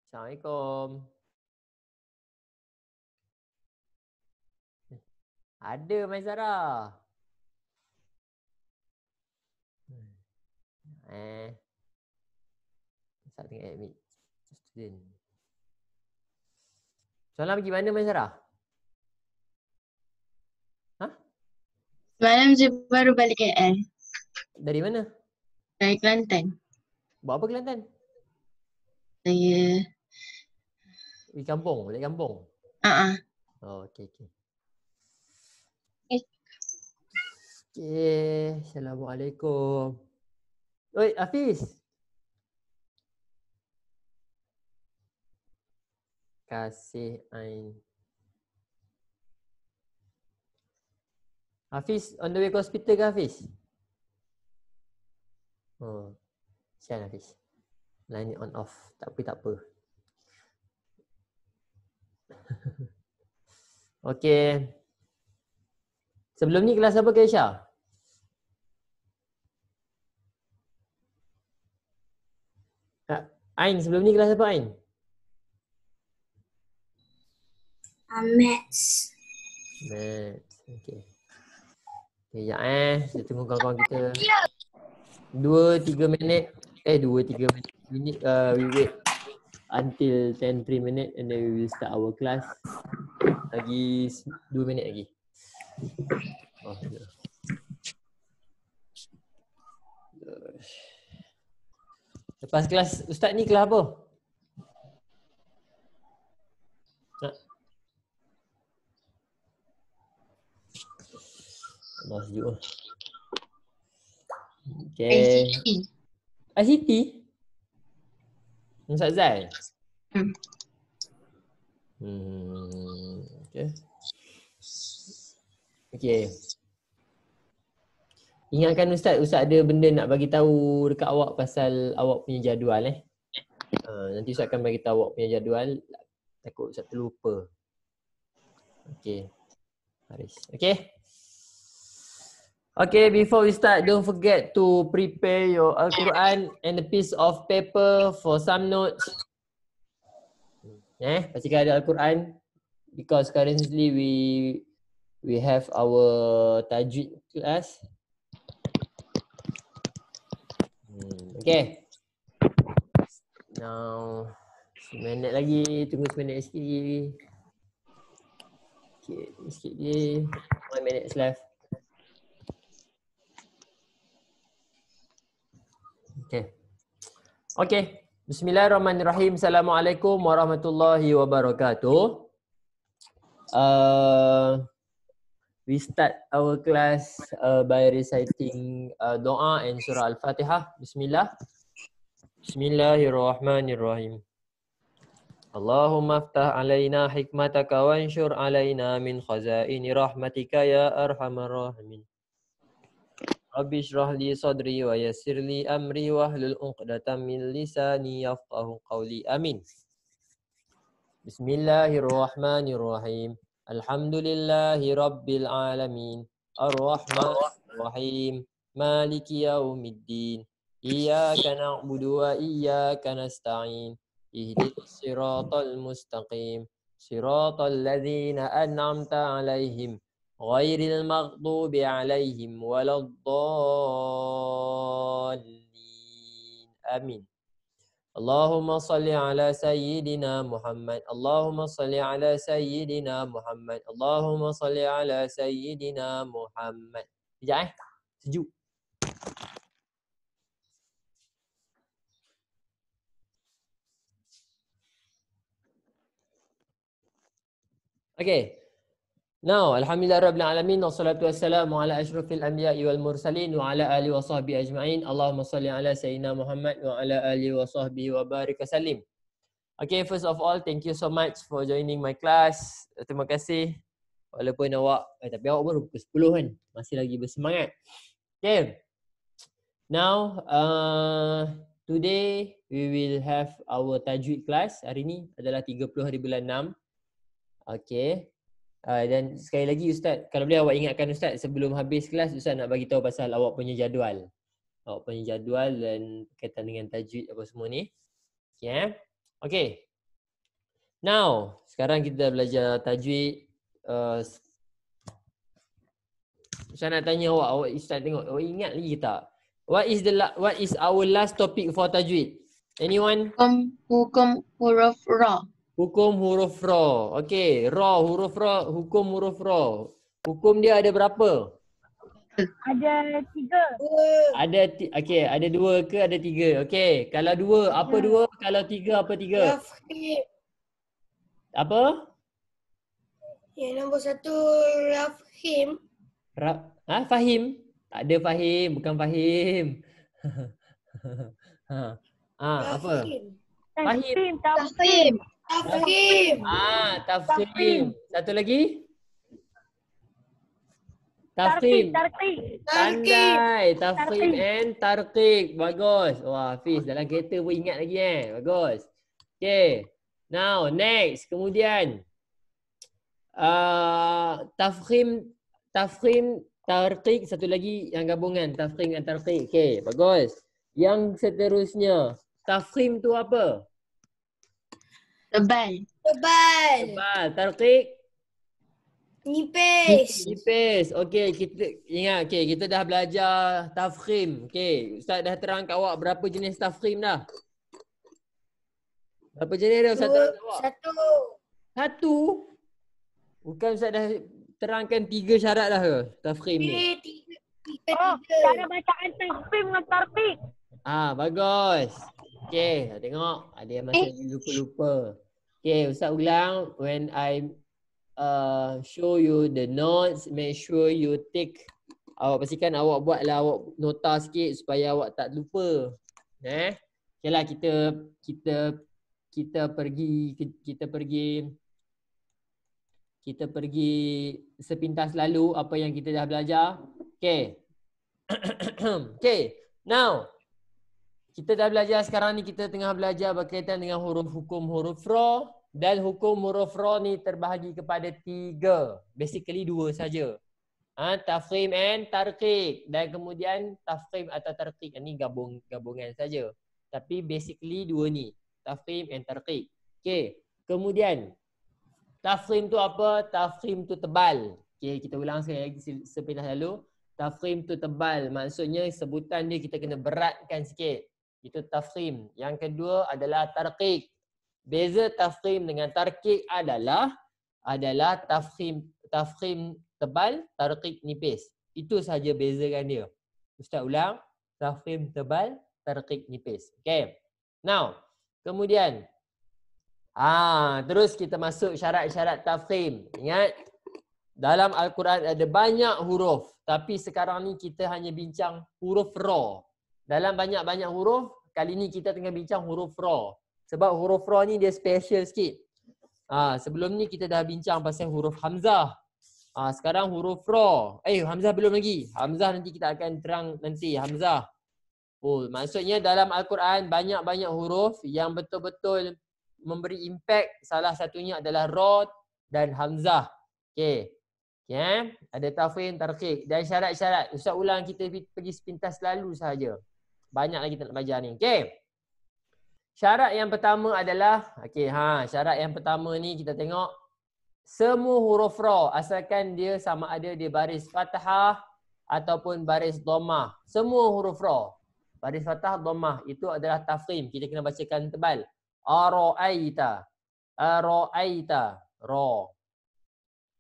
Assalamualaikum. Ada Maizara. Saya tengah admit student. Semalam pergi mana Maizara? Ha? Semalam saya baru balik KL. Dari mana? Dari Kelantan. Buat apa Kelantan? Saya Di kampung, balik kampung. Oh, okey. Okey, Assalamualaikum. Oi, Hafiz. Kasih Ain. Hafiz, on the way ke hospital ke Hafiz? Oh, sian Hafiz. Line ni on off. Tak apa. Okey. Sebelum ni kelas apa Keisha? Ain, sebelum ni kelas apa Ain? Maths. Maths. Okey. Okay, sekejap kita tunggu kawan-kawan kita 2-3 minit. 2-3 minit. We wait until 10-3 minutes and then we will start our class. Lagi 2 minit lagi. Oh, ya. Lepas kelas Ustaz ni kelas apa? Allah sejuk. Okay. ICT? Ustaz Zai? Okay. Okay. Ingatkan Ustaz ada benda nak bagi tahu dekat awak pasal awak punya jadual nanti Ustaz akan bagi tahu awak punya jadual. Takut Ustaz terlupa. Okay. Haris. Okay. Okay, before we start, don't forget to prepare your Al-Quran and a piece of paper for some notes. Pastikan ada Al-Quran because currently we have our tajwid class. Okay. Now, 1 minit lagi, tunggu 1 minit sikit lagi. Okay, sikit lagi. 1 minute left. Okay. Bismillahirrahmanirrahim. Assalamualaikum warahmatullahi wabarakatuh. We start our class by reciting doa and surah Al-Fatihah. Bismillah. Bismillahirrahmanirrahim. Allahumma aftah alaina hikmataka wanshur alaina min khazaini rahmatika ya arhamar rahimin. Rabbi shrah li sadri wa yassir li amri wahlul 'uqdatam min lisani yafqahu qawli. Amin. Bismillahirrahmanirrahim. Alhamdulillahi rabbil alamin. Ar-Rahmanir Rahim. Maliki yaumiddin. Iyyaka na'budu wa iyyaka nasta'in. Ihdinas siratal mustaqim. Siratal ladzina an'amta 'alaihim. Ghairil maghdubi 'alaihim waladdallin. Amin. Allahumma salli ala sayyidina Muhammad. Allahumma salli ala sayyidina Muhammad. Allahumma salli ala sayyidina Muhammad. Sekejap sejuk. Okay. Now, alhamdulillah rabbil alamin wassalatu wassalamu ala asyrafil anbiya'i wal mursalin wa ala alihi wa sahbihi ajma'in. Allahumma salli ala sayyidina Muhammad wa ala alihi wa sahbihi wa barik wasallim. Okay, first of all, thank you so much for joining my class. Terima kasih. Walaupun awak, tapi awak baru pukul 10 kan? Masih lagi bersemangat. Okay. Now, today we will have our tajwid class. Hari ni adalah 30 hari bulan 6. Okay. Dan sekali lagi Ustaz, kalau boleh awak ingatkan Ustaz sebelum habis kelas, Ustaz nak bagi tahu pasal awak punya jadual. Awak punya jadual dan berkaitan dengan tajwid apa semua ni. Okay. Okay. Now, sekarang kita belajar tajwid. Saya nak tanya awak, awak start tengok. Awak ingat lagi tak? What is our last topic for tajwid? Anyone? Hukum huruf ra. Hukum huruf ra. Okey, ra, huruf ra, hukum huruf ra. Hukum dia ada berapa? Ada 3. Okey, ada 2 ke ada 3? Okey, kalau 2 apa 2? Kalau 3 apa 3? Rafhim. Apa? Yang nombor 1 Rafhim. Fahim? Tak ada Fahim, bukan Fahim. Apa? Fahim. Tafhim. Rafhim. Tafhim. Satu lagi? Tafhim. Tarqiq. Pandai. Tafhim and tarqiq. Bagus. Wah, Hafiz dalam kereta pun ingat lagi Bagus. Okay. Now, next. Kemudian. Tafhim, tarqiq. Satu lagi yang gabungan. Tafhim dan tarqiq. Okay, bagus. Yang seterusnya. Tafhim tu apa? Tebal. Tebal. Tarqiq. Nipis. Okey, kita ingat kita dah belajar tafkhim. Okey, Ustaz dah terang kat awak berapa jenis tafkhim dah? Berapa jenis dah Ustaz terang kat awak? Satu. Bukan Ustaz dah terangkan 3 syarat dah ke tafkhim ni? Cara bacaan tafhim dengan tarqiq. Bagus. Okey, tengok ada yang masih lupa-lupa. Okey, Ustaz ulang. When I show you the notes, make sure you take. Awak pastikan awak buatlah awak nota sikit supaya awak tak lupa. Okeylah kita pergi sepintas lalu apa yang kita dah belajar. Okey. Okey. Now kita dah belajar sekarang ni kita tengah belajar berkaitan dengan hukum huruf ra. Dan hukum huruf ra ni terbahagi kepada 3. Basically 2 saja. Tafkhim and tarqiq. Dan kemudian tafkhim atau tarqiq ni gabungan saja. Tapi basically 2 ni. Tafkhim and tarqiq. Okey. Kemudian tafkhim tu apa? Tafkhim tu tebal. Okey, kita ulang sekali lagi sepintas lalu. Tafkhim tu tebal. Maksudnya sebutan dia kita kena beratkan sikit. Itu tafkhim. Yang kedua adalah tarqiq. Beza tafkhim dengan tarqiq adalah tafkhim tebal, tarqiq nipis. Itu saja bezakan dia. Ustaz ulang, tafkhim tebal, tarqiq nipis. Okay. Now, kemudian terus kita masuk syarat-syarat tafkhim. Ingat, dalam Al-Quran ada banyak huruf, tapi sekarang ni kita hanya bincang huruf ra. Dalam banyak-banyak huruf, kali ni kita tengah bincang huruf ra. Sebab huruf ra ni dia special sikit. Sebelum ni kita dah bincang pasal huruf hamzah. Sekarang huruf ra. Hamzah belum lagi. Hamzah nanti kita akan terang nanti hamzah. Maksudnya dalam Al-Quran banyak-banyak huruf yang betul-betul memberi impact. Salah satunya adalah ra dan hamzah. Okey. Ada tafkhim, tarqiq dan syarat-syarat. Ustaz ulang kita pergi sepintas lalu sahaja. Banyak lagi kita nak belajar ni. Okey. Syarat yang pertama adalah, syarat yang pertama ni kita tengok semua huruf ra asalkan dia sama ada di baris fathah ataupun baris dhammah. Semua huruf ra, baris fathah, dhammah itu adalah tafkhim. Kita kena bacakan tebal. Ara'aita, ra.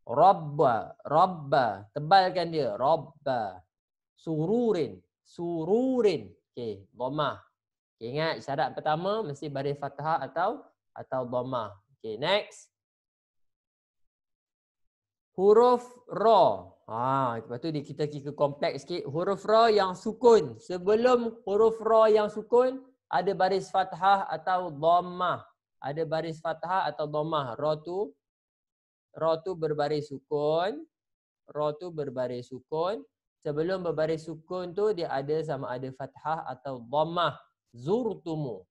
Rabba, tebalkan dia. Rabba. Sururin. Okey, dhammah. Okay, ingat syarat pertama mesti baris fathah atau dhammah. Okay, next. Huruf ra. Lepas tu kita ke kompleks sikit. Huruf ra yang sukun. Sebelum huruf ra yang sukun ada baris fathah atau dhammah. Ada baris fathah atau dhammah. Ra tu berbaris sukun. Sebelum berbaris sukun tu dia ada sama ada fathah atau dhammah. Zurtumu.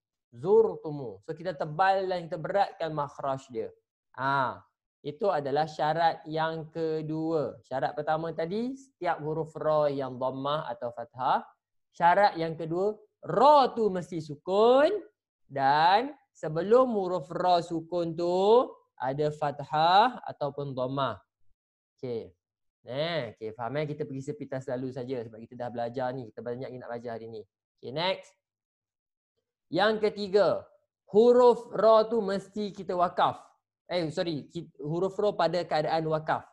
So kita tebal dan kita beratkan makhraj dia. Itu adalah syarat yang kedua. Syarat pertama tadi setiap huruf ra yang dhammah atau fathah. Syarat yang kedua ra tu mesti sukun dan sebelum huruf ra sukun tu ada fathah ataupun dhammah. Okey. Okey, faham kita pergi sepintas lalu saja sebab kita dah belajar ni, kita banyak nak belajar hari ni. Okey, next. Yang ketiga, huruf ra tu mesti kita wakaf. Huruf ra pada keadaan wakaf.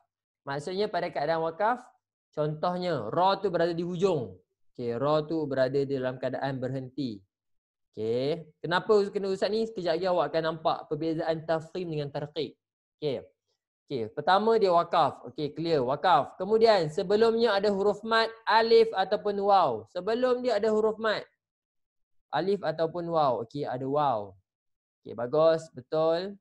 Maksudnya pada keadaan wakaf, contohnya ra tu berada di hujung. Okey, ra tu berada dalam keadaan berhenti. Okey, kenapa kena ustaz ni? Sekejap lagi awak akan nampak perbezaan tafkhim dengan tarqiq. Okey. Okey, pertama dia wakaf. Okey, clear, wakaf. Kemudian sebelumnya ada huruf mat, alif ataupun waw. Sebelum dia ada huruf mat, alif ataupun waw. Okey, ada waw. Okey, bagus, betul.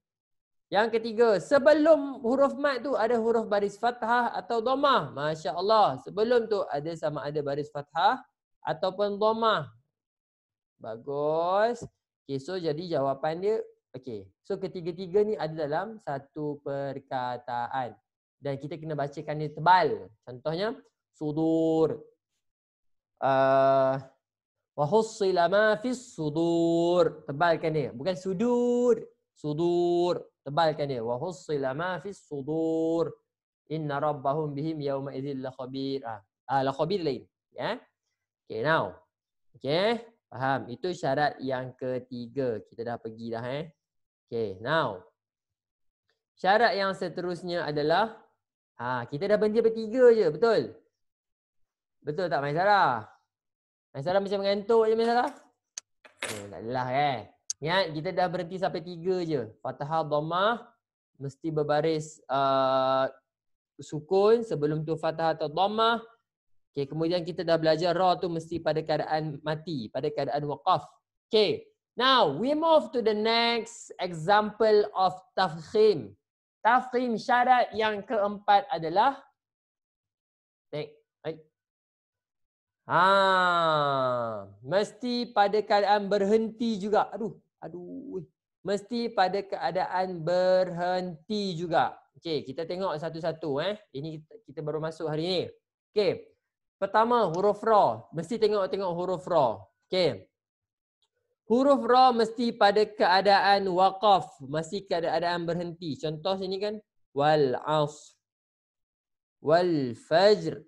Yang ketiga, sebelum huruf mat tu ada huruf baris fathah atau dhammah. Masya-Allah. Sebelum tu ada sama ada baris fathah ataupun dhammah. Bagus. Okey, so jadi jawapan dia okey. So ketiga-tiga ni ada dalam satu perkataan. Dan kita kena bacakan dia tebal. Contohnya sudur. Wa hussila ma fis sudur. Tebalkan dia. Bukan sudur. Sudur. Tebalkan dia. Wa hussila ma fis sudur. Inna rabbahum bihim yawma idzil la khabir. La khabir lain. Ya. Okay, now. Okay. Faham? Itu syarat yang ketiga. Kita dah pergi dah Okay, now. Syarat yang seterusnya adalah kita dah berhenti bertiga je, betul? Betul tak Maisarah? Maisarah macam mengantuk je Maisarah? Tak adalah Ingat kita dah berhenti sampai 3 je. Fathah, dhammah mesti berbaris sukun, sebelum tu fathah atau dhammah. Okay, kemudian kita dah belajar ra tu mesti pada keadaan mati, pada keadaan waqaf. Okay, now we move to the next example of tafkhim. Tafkhim syarat yang keempat adalah mesti pada keadaan berhenti juga. Mesti pada keadaan berhenti juga. Okay, kita tengok satu-satu Ini kita baru masuk hari ni. Okay. Pertama, huruf ra. Mesti tengok huruf ra. Okey. Huruf ra mesti pada keadaan waqaf. Mesti keadaan berhenti. Contoh sini kan. Wal asr. Wal fajr.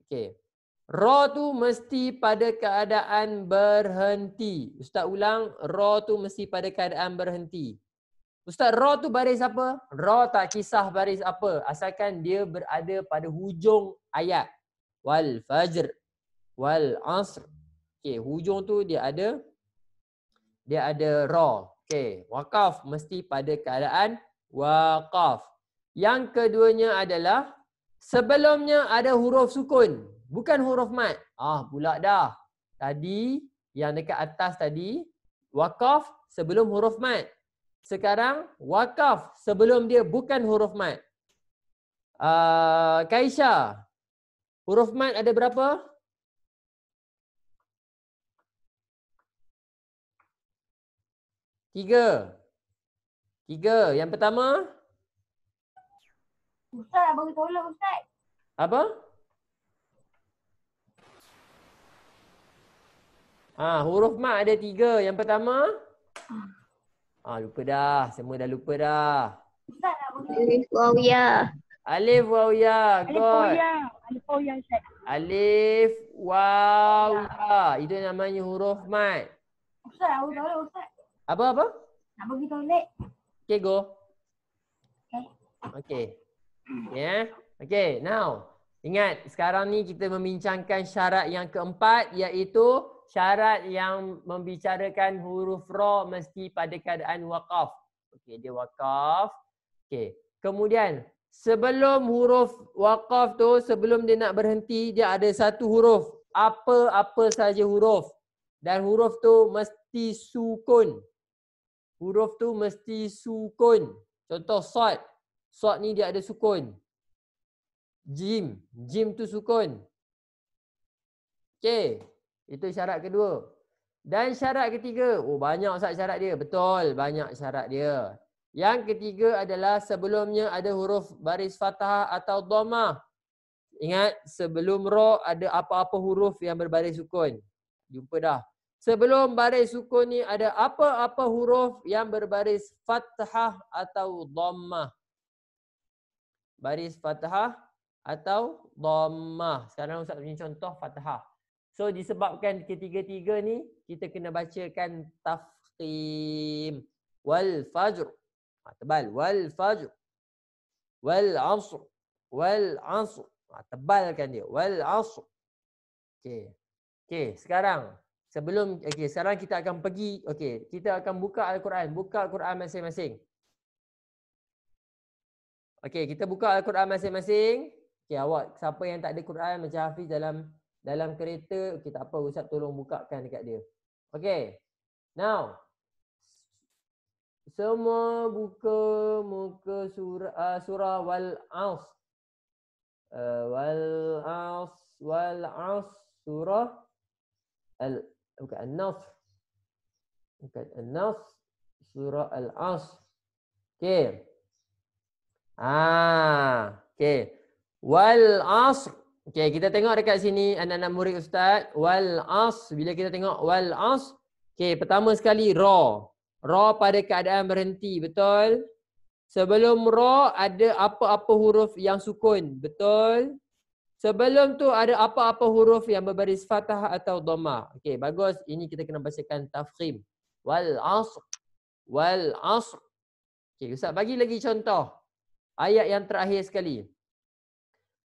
Okey. Ra tu mesti pada keadaan berhenti. Ustaz ulang. Ra tu mesti pada keadaan berhenti. Ustaz, ra tu baris apa? Ra tak kisah baris apa. Asalkan dia berada pada hujung ayat. Wal fajr, wal asr. Okey, hujung tu dia ada ra. Okey, waqaf mesti pada keadaan waqaf. Yang keduanya adalah sebelumnya ada huruf sukun, bukan huruf mat. Pula dah. Tadi yang dekat atas tadi waqaf sebelum huruf mat. Sekarang waqaf sebelum dia bukan huruf mat. Kaisha, huruf mat ada berapa? 3. Yang pertama? Ustaz, nak bagi tolong Ustaz. Apa? Huruf mat ada 3. Yang pertama? Lupa dah. Semua dah lupa dah. Ustaz, nak bagi Alif waw ya. Alif waw ya. Alif waw ya. Alif waw ya Ustaz. Alif waw ya. Itu namanya huruf mat. Ustaz, nak bagi tolong Ustaz. Apa? Nak bagi tolong. Okay, go. Okay. Okay. Okay, now. Ingat, sekarang ni kita membincangkan syarat yang keempat, iaitu syarat yang membicarakan huruf ra mesti pada keadaan waqaf. Okay, dia waqaf. Okay. Kemudian, sebelum huruf waqaf tu, sebelum dia nak berhenti, dia ada satu huruf. Apa-apa saja huruf. Dan huruf tu mesti sukun. Huruf tu mesti sukun. Contoh sad. Sad ni dia ada sukun. Jim. Jim tu sukun. Okay. Itu syarat kedua. Dan syarat ketiga. Banyak Ustaz syarat dia. Betul. Banyak syarat dia. Yang ketiga adalah sebelumnya ada huruf baris fathah atau dhammah. Ingat, sebelum ra ada apa-apa huruf yang berbaris sukun. Jumpa dah. Sebelum baris sukun ni ada apa-apa huruf yang berbaris fathah atau dhammah? Baris fathah atau dhammah. Sekarang Ustaz punya contoh fathah. So disebabkan ketiga-tiga ni kita kena bacakan tafkhim. Wal fajr. Tebal. Wal fajr. Wal asr. Wal asr. Tebalkan dia. Wal asr. Okey. Okey, sekarang sekarang kita akan pergi, kita akan buka Al-Quran. Buka Al-Quran masing-masing. Okey, kita buka Al-Quran masing-masing. Okey, awak siapa yang tak ada Quran macam Hafiz dalam kereta, okey tak apa, Ustaz tolong bukakan dekat dia. Okey. Now, semua buka muka surah Wal-As. Wal-As surah bukan An-Nasr. Bukan An-Nasr, surah Al-As. Okey. Okey. Wal asr. Okey, kita tengok dekat sini anak-anak murid ustaz. Wal asr. Bila kita tengok wal asr, okey, pertama sekali ra. Ra pada keadaan berhenti, betul? Sebelum ra ada apa-apa huruf yang sukun, betul? Sebelum tu ada apa-apa huruf yang berbaris fathah atau dhammah. Okey, bagus. Ini kita kena bacakan tafkhim. Wal asr. Wal asr. Okey, ustaz bagi lagi contoh. Ayat yang terakhir sekali.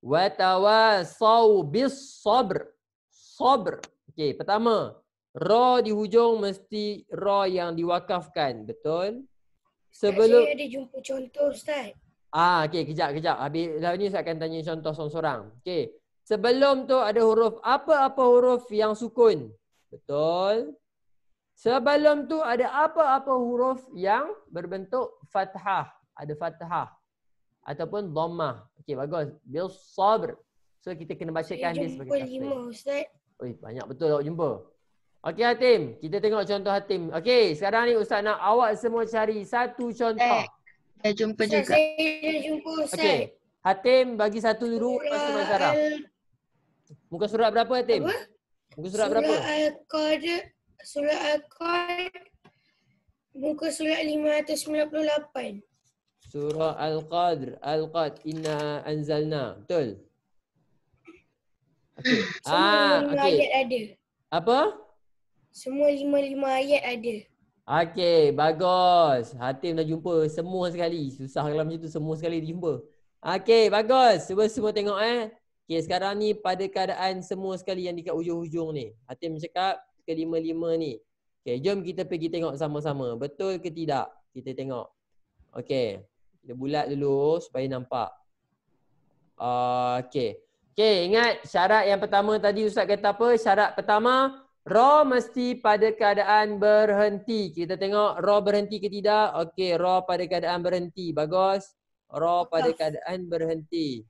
Wa tawasau bis sabr. Sabr. Okey, pertama, ra di hujung mesti ra yang diwakafkan, betul? Sebelum Saya ada jumpa contoh Ustaz. okey, kejap. Habis ni saya akan tanya contoh seorang-seorang. Okey. Sebelum tu ada huruf apa-apa huruf yang sukun. Betul? Sebelum tu ada apa-apa huruf yang berbentuk fathah. Ada fathah ataupun dhammah. Okey, bagus. Bil sabr. So kita kena bacakan dia sebagai Jumpa tafsir. 5 Ustaz. Oi, banyak betul awak jumpa. Okey Hatim, kita tengok contoh Hatim. Okey, sekarang ni Ustaz nak awak semua cari satu contoh. Dah jumpa Ustaz, juga. saya dah jumpa Ustaz. Okey. Hatim bagi satu dulu, lepas tu Mai Sarah. Muka surat berapa Hatim? Apa? Muka surat berapa? Surah Al-Qad. Muka surat 598. Surah Al-Qadr. Al-Qad. Inna anzalna. Betul? Okey. Semua 5 okey. ayat ada. Apa? Semua 5 ayat ada. Okey, bagus. Hatim dah jumpa semua sekali. Susah kalau macam tu semua sekali dia jumpa. Okey, bagus. Cuba semua tengok Okey, sekarang ni pada keadaan semua sekali yang dekat hujung-hujung ni. Hatim cakap ke-5 ni. Okey, jom kita pergi tengok sama-sama. Betul ke tidak? Kita tengok. Okey. Kita bulat dulu supaya nampak. Okey. Okey, ingat syarat yang pertama tadi Ustaz kata apa? Syarat pertama, ra mesti pada keadaan berhenti. Kita tengok ra berhenti ke tidak? Okey, ra pada keadaan berhenti. Bagus. Ra pada keadaan berhenti.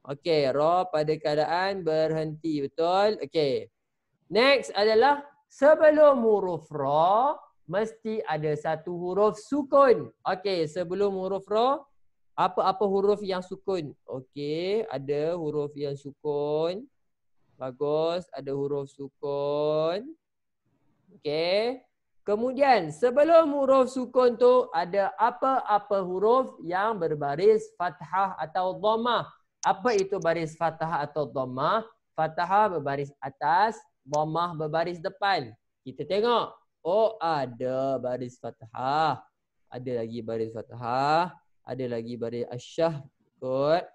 Okey, ra pada keadaan berhenti. Betul? Okey. Next adalah sebelum huruf ra mesti ada satu huruf sukun. Okey, sebelum huruf ra apa-apa huruf yang sukun? Okey, ada huruf yang sukun. Bagus, ada huruf sukun. Okey. Kemudian sebelum huruf sukun tu ada apa-apa huruf yang berbaris fathah atau dhammah. Apa itu baris fathah atau dhammah? Fathah berbaris atas, dhammah berbaris depan. Kita tengok. Oh, ada baris fathah. Ada lagi baris fathah. Ada lagi baris asyah. Betul.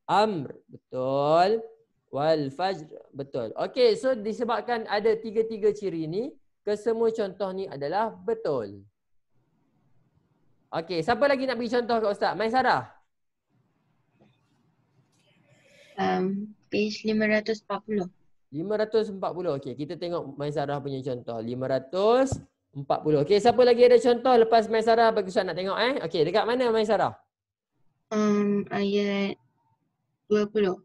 Amr. Betul. Wal fajr. Betul. Okey, so disebabkan ada tiga-tiga ciri ni, kesemua contoh ni adalah betul. Okey, siapa lagi nak bagi contoh kat Ustaz? Mai Sarah. Page 540. 540. Okey, kita tengok Mai Sarah punya contoh. 540. Okey, siapa lagi ada contoh lepas Mai Sarah bagi Ustaz nak tengok Okey, dekat mana Mai Sarah? Ayat 20.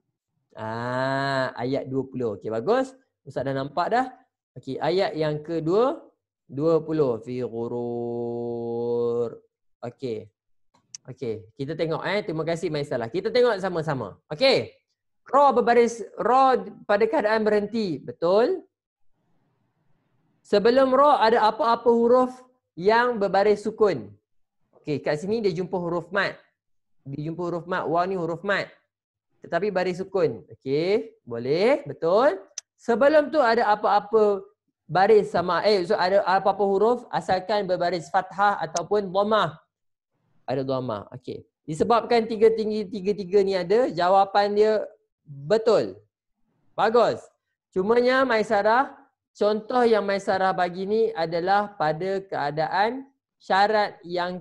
Ayat 20. Okey, bagus. Ustaz dah nampak dah. Okey, ayat yang kedua 20 fi ghurur. Okey. Okey, kita tengok terima kasih Mai Sarah. Kita tengok sama-sama. Okey. Ra berbaris, ra pada keadaan berhenti, betul? Sebelum ra ada apa-apa huruf yang berbaris sukun. Okey, kat sini dia jumpa huruf mat. Dia jumpa huruf mat. Waw ni huruf mat. Tetapi baris sukun. Okey, boleh, betul. Sebelum tu ada apa-apa baris sama ada apa-apa huruf asalkan berbaris fathah ataupun dhammah. Ada dhammah. Okey. Disebabkan tiga-tiga ni ada, jawapan dia betul. Bagus. Cumanya Maisarah, contoh yang Maisarah bagi ni adalah pada keadaan syarat yang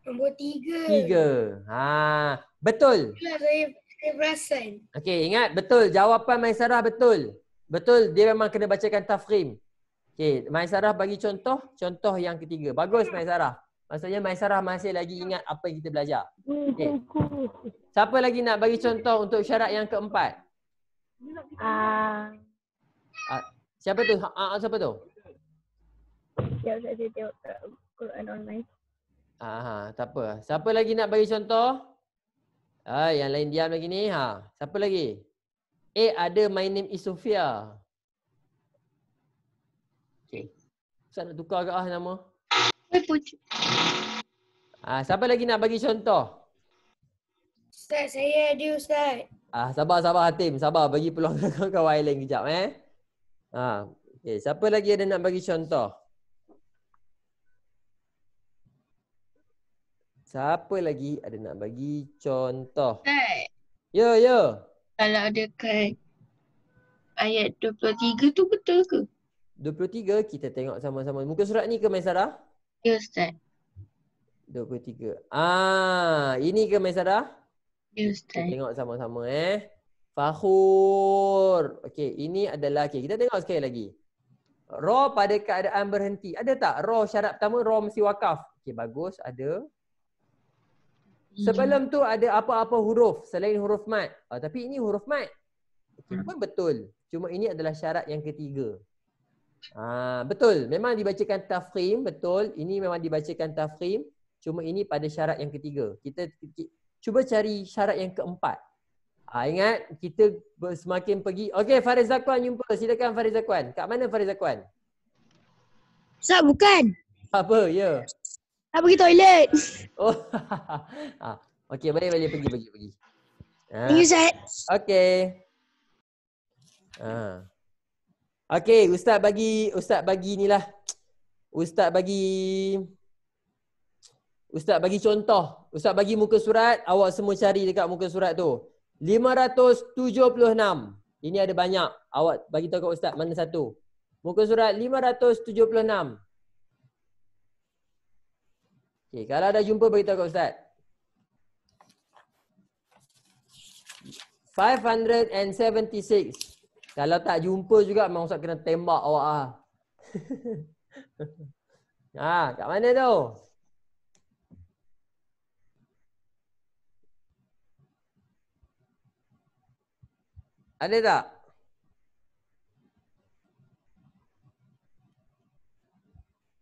Nombor 3. betul. Itulah saya perasan. Okey, ingat betul. Jawapan Maisarah betul. Betul, dia memang kena bacakan tafkhim. Okey, Maisarah bagi contoh yang ketiga. Bagus Maisarah. Maksudnya Maisarah masih lagi ingat apa yang kita belajar. Okey. Siapa lagi nak bagi contoh untuk syarat yang keempat? Siapa tu? Siapa tu? Ya, saya tengok Quran online. Tak apa. Siapa lagi nak bagi contoh? Yang lain diam lagi ni. Siapa lagi? Ada my name is Sofia. Okey. Ustaz nak tukar ke nama? Siapa lagi nak bagi contoh? Ustaz, saya ada Ustaz. Sabar Hatim. Sabar, bagi peluang kawan-kawan lain kejap Okey, siapa lagi ada nak bagi contoh? Siapa lagi ada nak bagi contoh? Ustaz, Ya. kalau dekat ayat 23 tu betul ke? 23 kita tengok sama-sama. Muka surat ni ke Maisarah? Ya Ustaz. 23. Ini ke Maisarah? Ya Kita Ustaz. tengok sama-sama Fakhur. Okey, ini adalah kita tengok sekali lagi. Ra pada keadaan berhenti. Ada tak? Ra syarat pertama ra mesti wakaf. Okey, bagus, ada. Sebelum tu ada apa-apa huruf selain huruf mat. Tapi ini huruf mat. Okay, pun betul. Cuma ini adalah syarat yang ketiga. Betul. Memang dibacakan tafkhim. Betul. Ini memang dibacakan tafkhim. Cuma ini pada syarat yang ketiga. Kita cuba cari syarat yang keempat. Ingat, kita semakin pergi. Okey, Fariz Zakwan jumpa. Silakan Fariz Zakwan. Kat mana Fariz Zakwan? Ustaz, bukan. Apa? Ya. Nak pergi toilet. Oh. Okey, boleh pergi. Thank you, Ustaz. Okey. Okey, Ustaz bagi inilah. Ustaz bagi contoh. Ustaz bagi muka surat, awak semua cari dekat muka surat tu. 576. Ini ada banyak. Awak bagi tahu kat Ustaz mana satu. Muka surat 576. Okey, kalau dah jumpa bagi tahu kat Ustaz. 576. Kalau tak jumpa juga memang Ustaz kena tembak awak kat mana tu? Ada tak?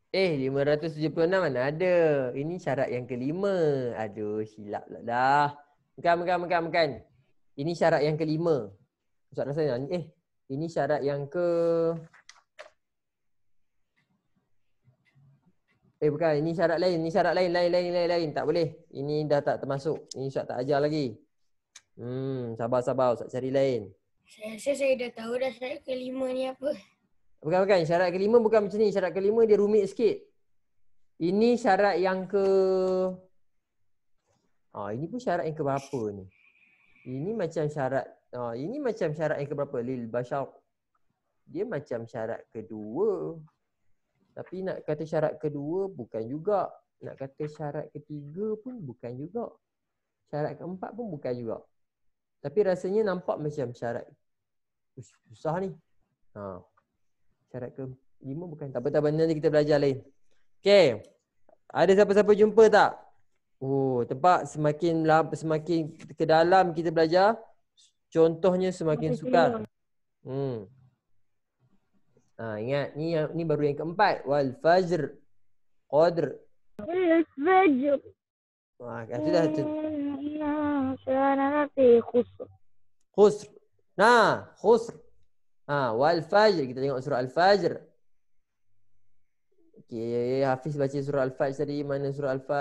Eh, 576 mana ada. Ini syarat yang kelima. Aduh, silap pula dah. Bukan. Ini syarat yang kelima. Ustaz rasa ini syarat yang ke... bukan. Ini syarat lain. Ini syarat lain. Tak boleh. Ini dah tak termasuk. Ini Ustaz tak ajar lagi. Sabar. Ustaz cari lain. Saya rasa saya dah tahu dah syarat kelima ni apa. Bukan. Syarat kelima bukan macam ni. Syarat kelima dia rumit sikit. Ini syarat yang ke... ini pun syarat yang ke berapa ni? Ini macam syarat... ini macam syarat yang ke berapa? Lil Bashar. Dia macam syarat kedua. Tapi nak kata syarat kedua bukan juga. Nak kata syarat ketiga pun bukan juga. Syarat keempat pun bukan juga. Tapi rasanya nampak macam syarat. Susah ni. Syarat ke-5 bukan. Tak apa, nanti kita belajar lain. Okey. Ada siapa-siapa jumpa tak? Tempat semakin ke dalam kita belajar, contohnya semakin sukar. Ingat, ni baru yang keempat. Wal fajr. Qadr. Al-fajr. Sudah tu. Khusr. Khusr. Khusr. Wal fajr. Kita tengok surah Al-Fajr. Okey, Hafiz baca surah Al-Fajr tadi. Mana surah Al-Fajr?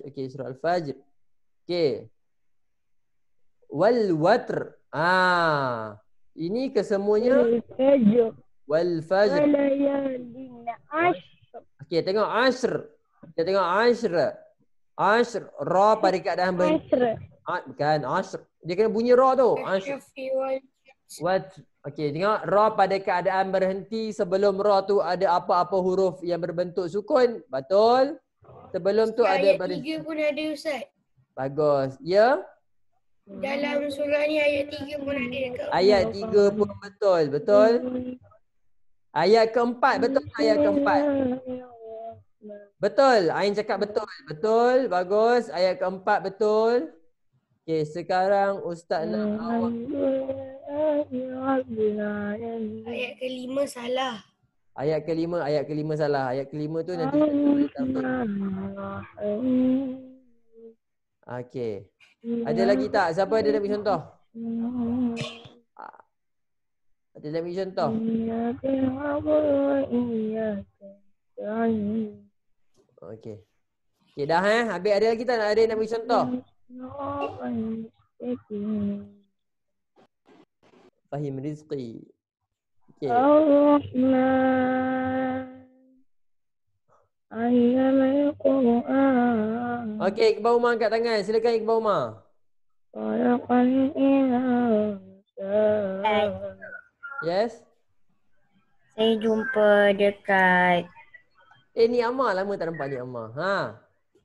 Okey, surah Al-Fajr. Okey. Wal watr. Ini kesemuanya والفجر wal fajr. وليال عشر. Okey, tengok ashr. Kita tengok ashr. Ashr, ra pada keadaan berhenti. عشر Bukan ashr. Dia kena bunyi ra tu. Ashr. Asyafi wal What? Okey, tengok ra pada keadaan berhenti. Sebelum ra tu ada apa-apa huruf yang berbentuk sukun. Betul? Sebelum tu ada ayat baris. 3 pun ada Ustaz. Bagus. Ya? Dalam surah ni ayat 3 pun ada dekat. Ayat 3 pun betul. Betul? Ayat keempat. Betul ayat keempat. Betul. Ain cakap betul. Betul. Bagus. Ayat keempat betul. Okey, sekarang Ustaz nak awak. Ayat kelima salah. Ayat kelima salah. Ayat kelima tu nanti kita boleh tampil. Okey. Ada lagi tak? Siapa ada nak bagi contoh? Ada nak bagi contoh? Okey. Okey dah habis. Ada lagi tak? Ada yang nak bagi contoh? Fahim Rizqi. Okey. Okey, Iqbal Umar angkat tangan. Silakan Iqbal Umar. Yes. Saya jumpa dekat Ni Ammar lama tak nampak ni Ammar.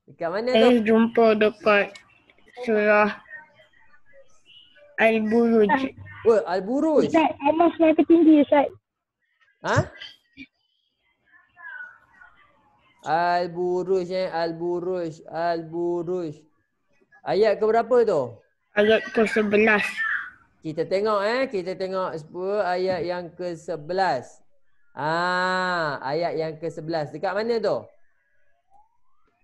Dekat mana tu? saya jumpa dekat surah Al-Buruj. Wah, Al-Buruj. Ustaz, Amas sniper tinggi Ustaz. Al-Buruj Al-Buruj. Ayat ke berapa tu? Ayat ke-11. Kita tengok kita tengok ayat yang ke-11. Ayat yang ke-11. Dekat mana tu?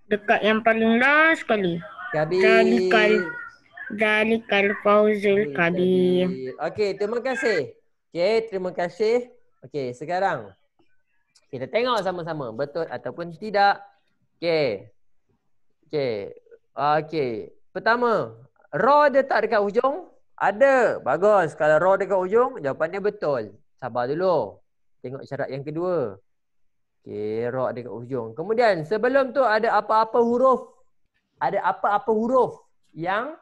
Dekat yang paling last sekali. Zalikal fawzul kabir. Okey, terima kasih. Terima kasih. Okey, sekarang kita tengok sama-sama betul ataupun tidak. Okey. Pertama, ra ada tak dekat hujung? Ada. Bagus. Kalau ra dekat hujung, jawapannya betul. Sabar dulu. Tengok syarat yang kedua. Okey, ra dekat hujung. Kemudian sebelum tu ada apa-apa huruf? Ada apa-apa huruf yang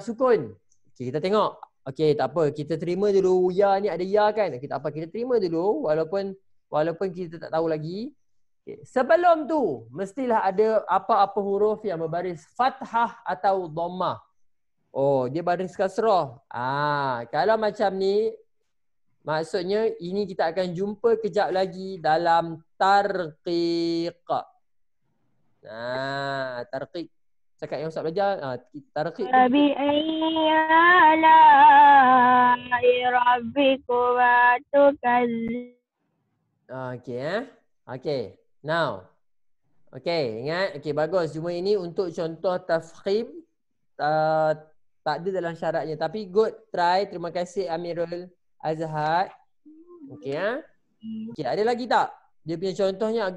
sukun? Okey, kita tengok. Okey, tak apa. Kita terima dulu ya ni ada ya kan? Kita apa? Kita terima dulu walaupun kita tak tahu lagi. Okay. Sebelum tu mestilah ada apa-apa huruf yang berbaris fathah atau dhammah. Oh, dia baris kasrah. Kalau macam ni maksudnya ini kita akan jumpa kejap lagi dalam tarqiq. Tarqiq. Cakap yang Ustaz belajar, tarqiq. Abi ayyala rabbikuma tukazzi. Okey. Now. Okey, ingat. Okey, bagus. Cuma ini untuk contoh tafkhim. Tak ada dalam syaratnya. Tapi good try. Terima kasih Amirul Azhar. Okey, Okey, ada lagi tak? Dia punya contohnya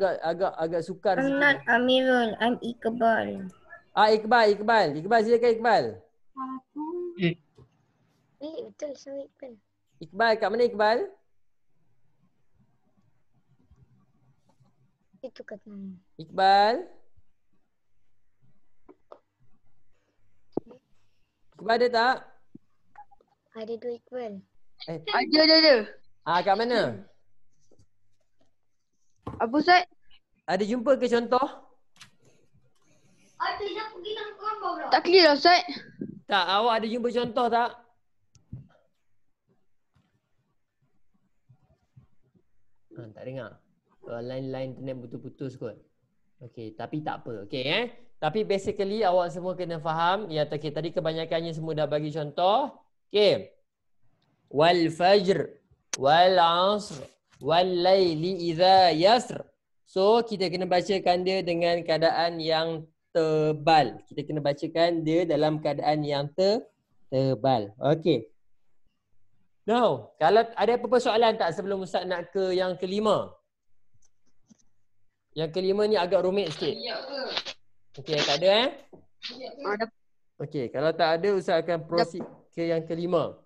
agak sukar sikit. I'm not Amirul, I'm Iqbal. Iqbal. Iqbal, silakan Iqbal. Betul sama Iqbal. Iqbal, kat mana Iqbal? Itu katanya. Iqbal. Iqbal ada tak? Ada dua Iqbal. Ada. Kat mana? Apa Ustaz? Ada jumpa ke contoh? Tak clear lah Ustaz. Tak, awak ada jumpa contoh tak? Tak dengar. Line internet putus-putus kot. Okey, tapi tak apa. Okey Tapi basically awak semua kena faham. Ya, tadi kebanyakannya semua dah bagi contoh. Okey. Wal fajr, wal asr, wal laili idza yasr. So kita kena bacakan dia dengan keadaan yang tebal. Kita kena bacakan dia dalam keadaan yang tebal. Okey. Now, kalau ada apa-apa soalan tak sebelum Ustaz nak ke yang kelima? Yang kelima ni agak rumit sikit. Okey, tak ada Okey, kalau tak ada Ustaz akan proceed ke yang kelima.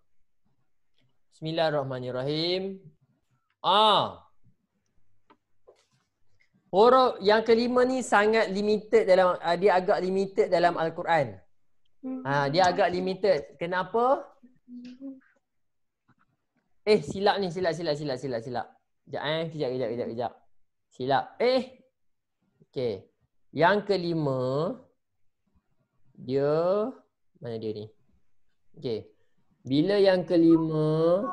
Bismillahirrahmanirrahim. Huruf yang kelima ni sangat limited dalam dia agak limited dalam Al-Quran. Dia agak limited. Kenapa? Silap ni, silap. Kejap. Silap. Okey. Yang kelima dia mana dia ni? Okey. Bila yang kelima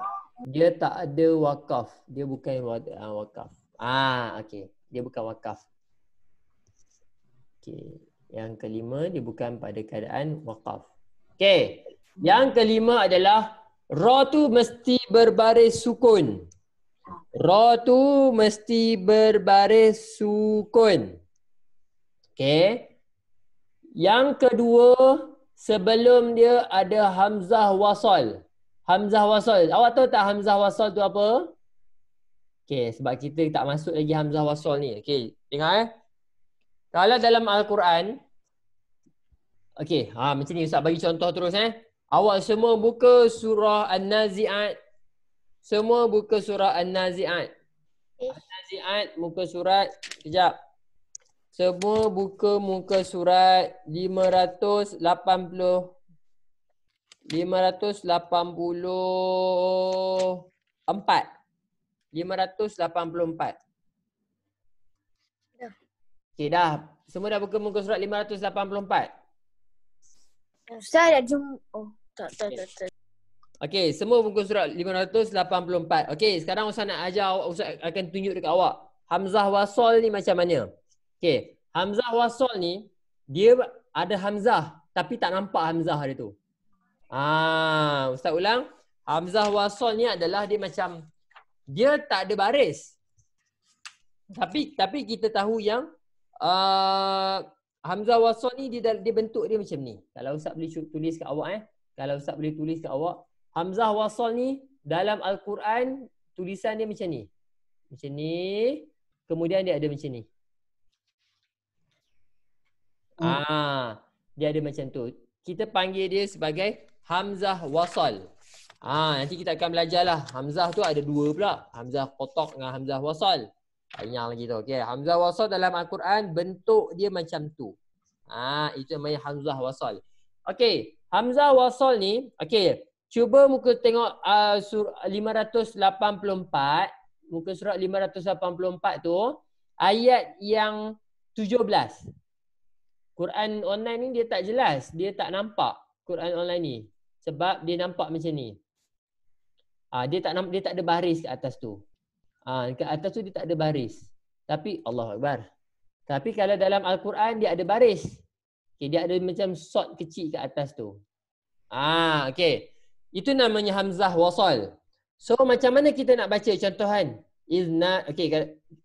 dia tak ada wakaf. Dia bukan wakaf. Okey. Dia bukan wakaf. Okey. Yang kelima dia bukan pada keadaan wakaf. Okey. Yang kelima adalah ra tu mesti berbaris sukun. Ra tu mesti berbaris sukun. Okey. Yang kedua, sebelum dia ada hamzah wasal. Hamzah wasal. Awak tahu tak hamzah wasal tu apa? Okey, sebab kita tak masuk lagi hamzah wasal ni. Okey, dengar Kalau dalam Al-Quran, okey, macam ni Ustaz bagi contoh terus Awak semua buka surah An-Nazi'at. Semua buka surah An-Nazi'at. An-Nazi'at muka surat, kejap. Semua buka muka surat 584. 584. Okey dah. Semua dah buka muka surat 584. Ustaz dah jumpa. Tak. Okey, semua buka surat 584. Okey, sekarang Ustaz nak ajar awak, Ustaz akan tunjuk dekat awak. Hamzah wasal ni macam mana? Okey, hamzah wasal ni dia ada hamzah tapi tak nampak hamzah dia tu. Ustaz ulang. Hamzah wasal ni adalah dia macam dia tak ada baris. Tapi kita tahu yang hamzah wasal ni dia bentuk dia macam ni. Kalau Ustaz boleh tulis kat awak hamzah wasal ni dalam Al-Quran tulisan dia macam ni. Macam ni. Kemudian dia ada macam ni. Dia ada macam tu. Kita panggil dia sebagai hamzah wasal. Nanti kita akan belajarlah. Hamzah tu ada dua pula. Hamzah kotak dengan hamzah wasal. Banyak lagi tu. Okey, hamzah wasal dalam Al-Quran bentuk dia macam tu. Itu namanya hamzah wasal. Okey, hamzah wasal ni, okey, cuba muka tengok surah 584. Muka surat 584 tu ayat yang 17. Quran online ni dia tak jelas, dia tak nampak Quran online ni sebab dia nampak macam ni. Dia tak ada baris kat atas tu. Kat atas tu dia tak ada baris. Tapi Allahu Akbar. Tapi kalau dalam Al-Quran dia ada baris. Okay, dia ada macam sort kecil kat atas tu. Okey. Itu namanya hamzah wasal. So macam mana kita nak baca contohan? Okey,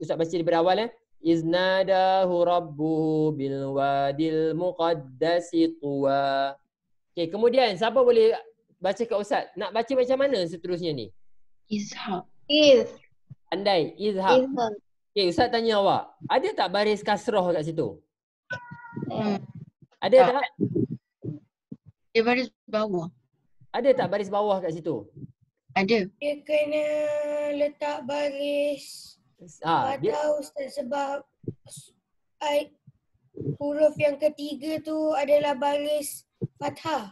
Ustaz baca daripada awal Iznadahu rabbuhu bil wadil muqaddasi tuwa. Okey, kemudian siapa boleh baca kat Ustaz? Nak baca macam mana seterusnya ni? Izhab. Andai, izhab. Okey, Ustaz tanya awak, ada tak baris kasrah kat situ? Ada tak? Dia baris bawah. Ada tak baris bawah kat situ? Ada. Dia kena letak baris pada Ustaz sebab huruf yang ketiga tu adalah baris fathah.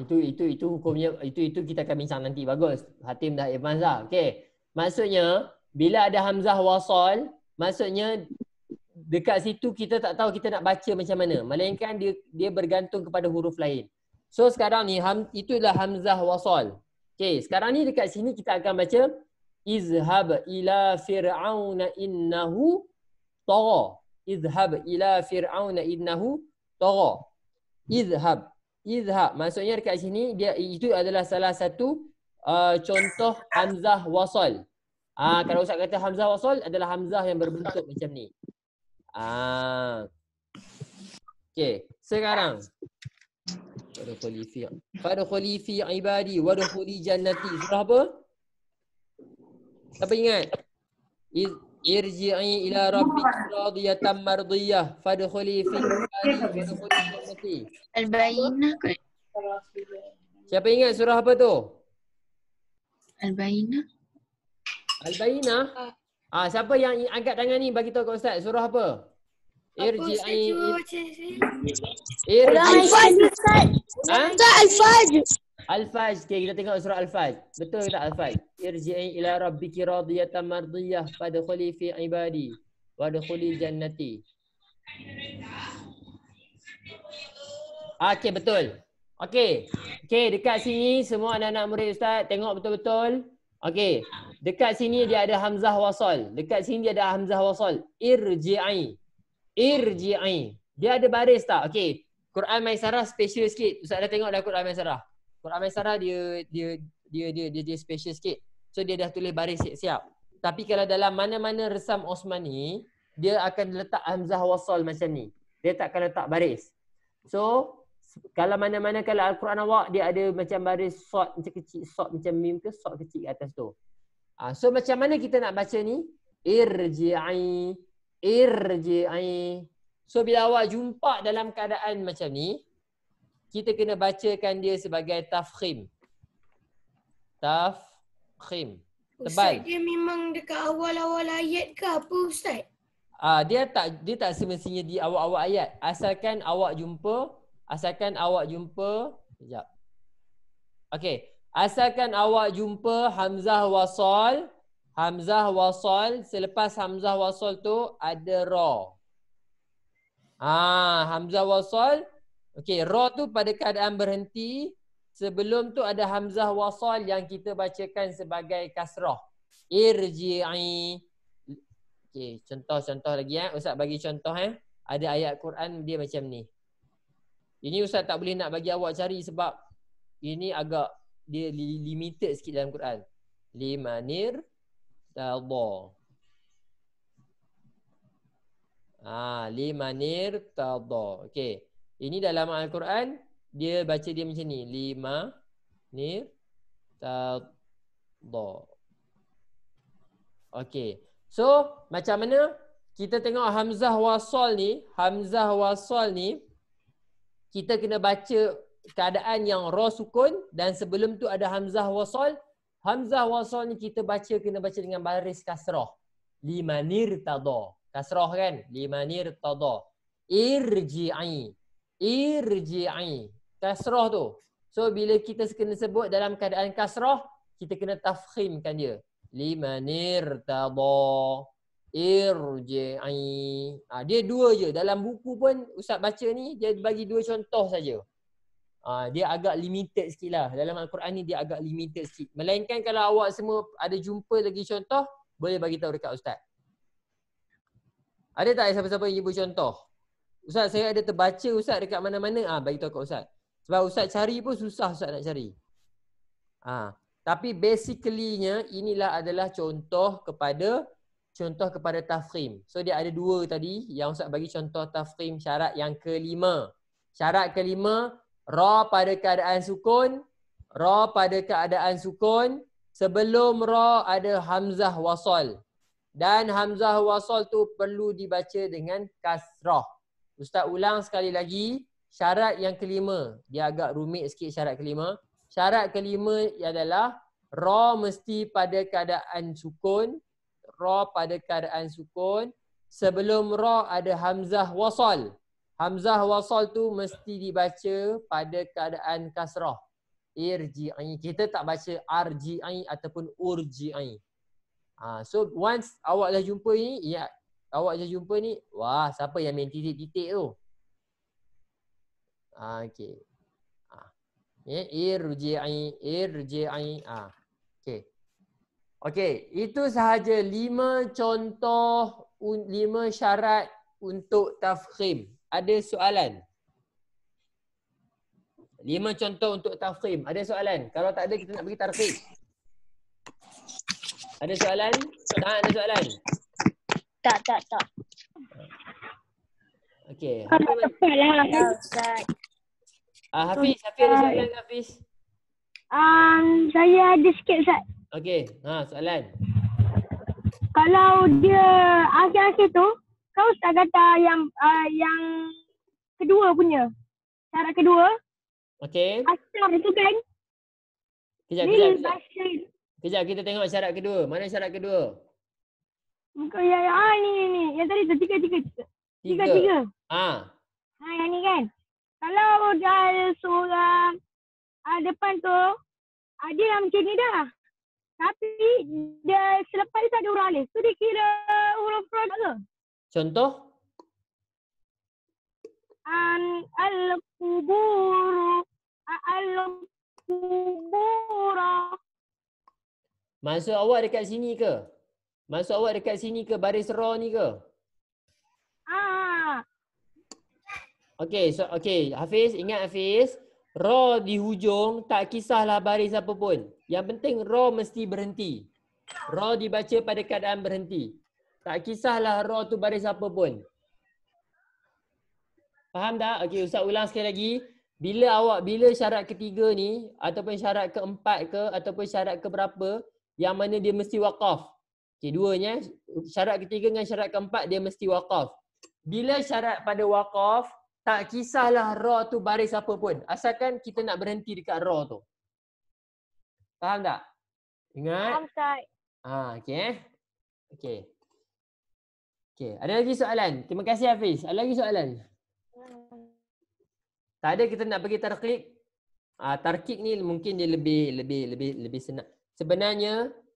Itu hukumnya, itu kita akan bincang nanti. Bagus. Hatim dah advance dah. Okey. Maksudnya bila ada hamzah wasal, maksudnya dekat situ kita tak tahu kita nak baca macam mana. Melainkan dia bergantung kepada huruf lain. So sekarang ni itulah hamzah wasal. Okey, sekarang ni dekat sini kita akan baca izhab ila fir'auna innahu tagha. Izhab ila fir'auna innahu tagha. Izhab maksudnya dekat sini itu adalah salah satu contoh hamzah wasal. Kalau Ustaz kata hamzah wasal adalah hamzah yang berbentuk macam ni. Okey, sekarang Fadkhuli fi ibadi wadkhuli jannati. Surah apa? Siapa ingat? Irji'i ila rabbiki radiyatan mardiyah fadkhuli fi ibadi wadkhuli jannati. Al-Bayyinah kot. Siapa ingat surah apa tu? Al-Bayyinah. Al-Bayyinah. Siapa yang angkat tangan ni bagi tahu kat ustaz surah apa? Apa Ustaz Irji'i cuba baca saya? Irji'i. Al-Fajr. Al-Fajr. Okay, kita tengok surah Al-Fajr. Betul ke tak Al-Fajr? Irji'i ila rabbiki radiyatan mardiyah fadkhuli fi ibadi wadkhuli jannati. Okey, betul. Okey. Okey, dekat sini semua anak-anak murid ustaz tengok betul-betul. Okey. Dekat sini dia ada hamzah wasal. Dekat sini dia ada hamzah wasal. Irji'i. Irji'i. Dia ada baris tak? Okey. Quran Maisarah special sikit. Ustaz dah tengok dah Quran Maisarah. Quran Maisarah dia special sikit. So dia dah tulis baris siap-siap. Tapi kalau dalam mana-mana resam Osmani, dia akan letak hamzah wasal macam ni. Dia tak akan letak baris. So kalau mana-mana kalau Al-Quran awak dia ada macam baris sod macam kecil, sod macam mim ke sod kecil kat atas tu. So macam mana kita nak baca ni? Irji'i. Irji'i. So bila awak jumpa dalam keadaan macam ni, kita kena bacakan dia sebagai tafkhim. Tafkhim. Tebal. Ustaz dia memang dekat awal-awal ayat ke apa Ustaz? Dia tak semestinya di awal-awal ayat. Asalkan awak jumpa sekejap. Okey, asalkan awak jumpa hamzah wasal, selepas hamzah wasal tu ada ra. Hamzah wasal. Okey, ra tu pada keadaan berhenti. Sebelum tu ada hamzah wasal yang kita bacakan sebagai kasrah. Irji'i. Okey, contoh-contoh lagi Ustaz bagi contoh Ada ayat Quran dia macam ni. Ini Ustaz tak boleh nak bagi awak cari sebab ini agak dia limited sikit dalam Quran. Limanir tadha. Limanir tadha. Okey. Ini dalam Al-Quran dia baca dia macam ni. Limanir tadha. Okey. So, macam mana? Kita tengok hamzah wasal ni, kita kena baca keadaan yang ra sukun dan sebelum tu ada hamzah wasal. Hamzah wasal ni kita kena baca dengan baris kasrah. Limanir tadha. Kasrah kan? Limanir tadha. Irji'i. Kasrah tu. So bila kita kena sebut dalam keadaan kasrah, kita kena tafkhimkan dia. Limanir tadha. Irji'i. Dia dua je. Dalam buku pun Ustaz baca ni dia bagi dua contoh saja. Dia agak limited sikit lah. Dalam Al-Quran ni dia agak limited sikit. Melainkan kalau awak semua ada jumpa lagi contoh, boleh bagi tahu dekat Ustaz. Ada tak siapa-siapa yang ibu contoh? Ustaz saya ada terbaca Ustaz dekat mana-mana. Bagi tahu kat Ustaz. Sebab Ustaz cari pun susah Ustaz nak cari. Tapi basically-nya inilah adalah contoh kepada tafkhim. So dia ada dua tadi yang Ustaz bagi contoh tafkhim syarat yang kelima. Syarat kelima, ra pada keadaan sukun. Sebelum ra ada hamzah wasal. Dan hamzah wasal tu perlu dibaca dengan kasrah. Ustaz ulang sekali lagi, syarat yang kelima. Dia agak rumit sikit syarat kelima. Syarat kelima adalah ra mesti pada keadaan sukun. Sebelum ra ada hamzah wasal. Hamzah wasal tu mesti dibaca pada keadaan kasrah. Irji'i. Kita tak baca arji'i ataupun urji'i. So once awak dah jumpa ni, wah siapa yang main titik-titik tu? Okey. Irji'i. Okey. Okey, itu sahaja 5 contoh, 5 syarat untuk tafkhim. Ada soalan? 5 contoh untuk tafkhim. Ada soalan? Kalau tak ada kita nak bagi tarkhim. Ada soalan? Tak ada soalan? Tak. Okey. Ustaz. Hafiz ada soalan Hafiz? Saya ada sikit Ustaz. Okey, soalan. Kalau dia akhir-akhir tu, kau Ustaz kata yang kedua punya. Syarat kedua, Okey. asar tu kan. Kejap, Ni kejap, kejap. bahasa Kejap kita tengok syarat kedua. Mana syarat kedua? Bukan ni. Yang tadi tu tiga. Ah. Yang ni kan. Kalau dah seorang depan tu, dia dah macam ni dah. Tapi dia selepas dia tak ada huruf alif. Tu dia kira huruf ra ke? Contoh? Al-kuburu. Al-kubura. Maksud awak dekat sini ke? Maksud awak dekat sini ke baris ra ni ke? Okey, so okey, Hafiz, ingat Hafiz, ra di hujung tak kisahlah baris apa pun. Yang penting ra mesti berhenti. Ra dibaca pada keadaan berhenti. Tak kisahlah ra tu baris apa pun. Faham tak? Okey, Ustaz ulang sekali lagi. Bila syarat ketiga ni ataupun syarat keempat ke ataupun syarat keberapa yang mana dia mesti waqaf. Okey, duanya, syarat ketiga dengan syarat keempat dia mesti waqaf. Bila syarat pada waqaf, tak kisahlah ra tu baris apa pun. Asalkan kita nak berhenti dekat ra tu. Faham tak? Ingat? Faham Ustaz. Okey. Okey. Okey, ada lagi soalan? Terima kasih Hafiz. Ada lagi soalan? Tak ada, kita nak pergi tarqiq. Tarqiq ni mungkin dia lebih senang.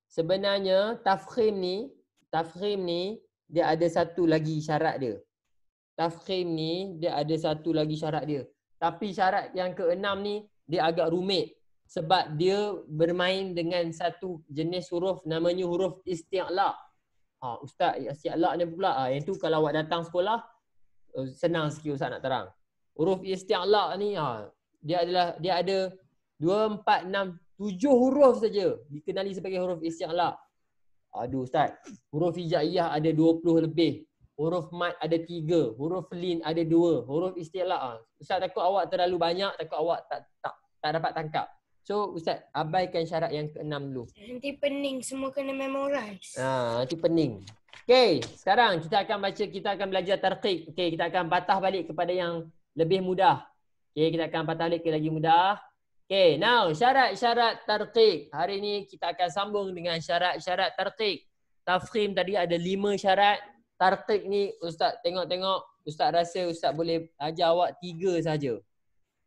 Sebenarnya tafkhim ni dia ada satu lagi syarat dia. Tafkhim ni dia ada satu lagi syarat dia. Tapi syarat yang keenam ni dia agak rumit sebab dia bermain dengan satu jenis huruf namanya huruf isti'la. Ustaz, isti'la ni pula yang tu kalau awak datang sekolah senang sikit Ustaz nak terang. Huruf isti'la ni dia ada 2, 4, 6, 7 huruf saja dikenali sebagai huruf isti'la. Aduh Ustaz, huruf hijaiyah ada 20 lebih. Huruf mat ada 3, huruf lin ada 2, huruf isti'la. Ustaz takut awak terlalu banyak, takut awak tak dapat tangkap. So Ustaz abaikan syarat yang keenam dulu. Nanti pening, semua kena memorize. Nanti pening. Okey, sekarang kita akan belajar tarqiq. Okey, kita akan patah balik kepada yang lebih mudah. Okey, kita akan patah balik ke lagi mudah. Okey, now syarat-syarat tarqiq. Hari ni kita akan sambung dengan syarat-syarat tarqiq. Tafkhim tadi ada 5 syarat. Tarqiq ni Ustaz tengok, Ustaz rasa Ustaz boleh ajar awak 3 saja.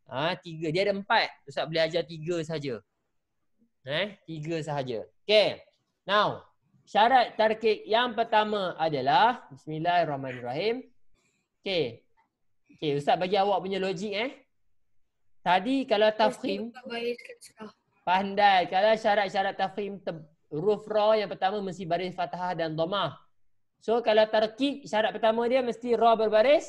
3. Dia ada 4. Ustaz boleh ajar 3 saja. 3 sahaja. Okey. Now, syarat tarqiq yang pertama adalah bismillahirrahmanirrahim. Okey. Ustaz bagi awak punya logik Tadi kalau tafkhim pandai. Kalau syarat-syarat tafkhim huruf ra yang pertama mesti baris fathah dan dhammah. So kalau tarqiq syarat pertama dia mesti ra berbaris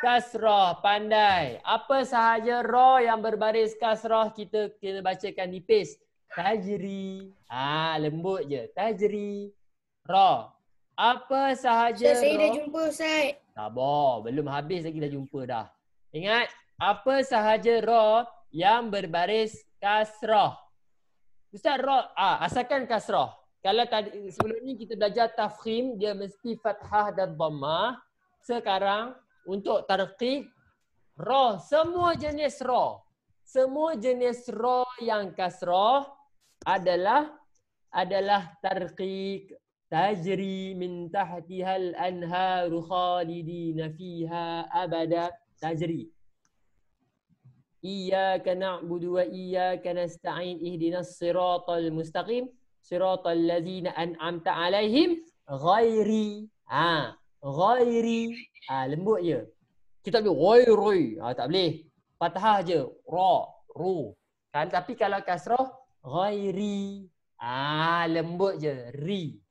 kasrah. Pandai. Apa sahaja ra yang berbaris kasrah kita kena bacakan nipis. Tajri. Lembut je. Tajri. Ra. Apa sahaja Saya ra. dah jumpa Ustaz. Sabar, belum habis lagi dah jumpa dah. Ingat, apa sahaja ra yang berbaris kasrah. Ustaz ra, asalkan kasrah. Kalau tadi sebelum ni kita belajar tafkhim, dia mesti fathah dan dhammah. Sekarang untuk tarqiq, ra, semua jenis ra. Semua jenis ra yang kasrah adalah tarqiq. Tajri min tahtihal anharu khalidina fiha abada. Tajri. Iyyaka na'budu wa iyyaka nasta'in ihdinas siratal mustaqim siratal ladzina an'amta 'alaihim ghairi. Ghairi. Lembut je. Kita boleh ghairi. Tak boleh. Fathah je. Ra, ru. Tapi kalau kasrah ghairi. Lembut je. Ri.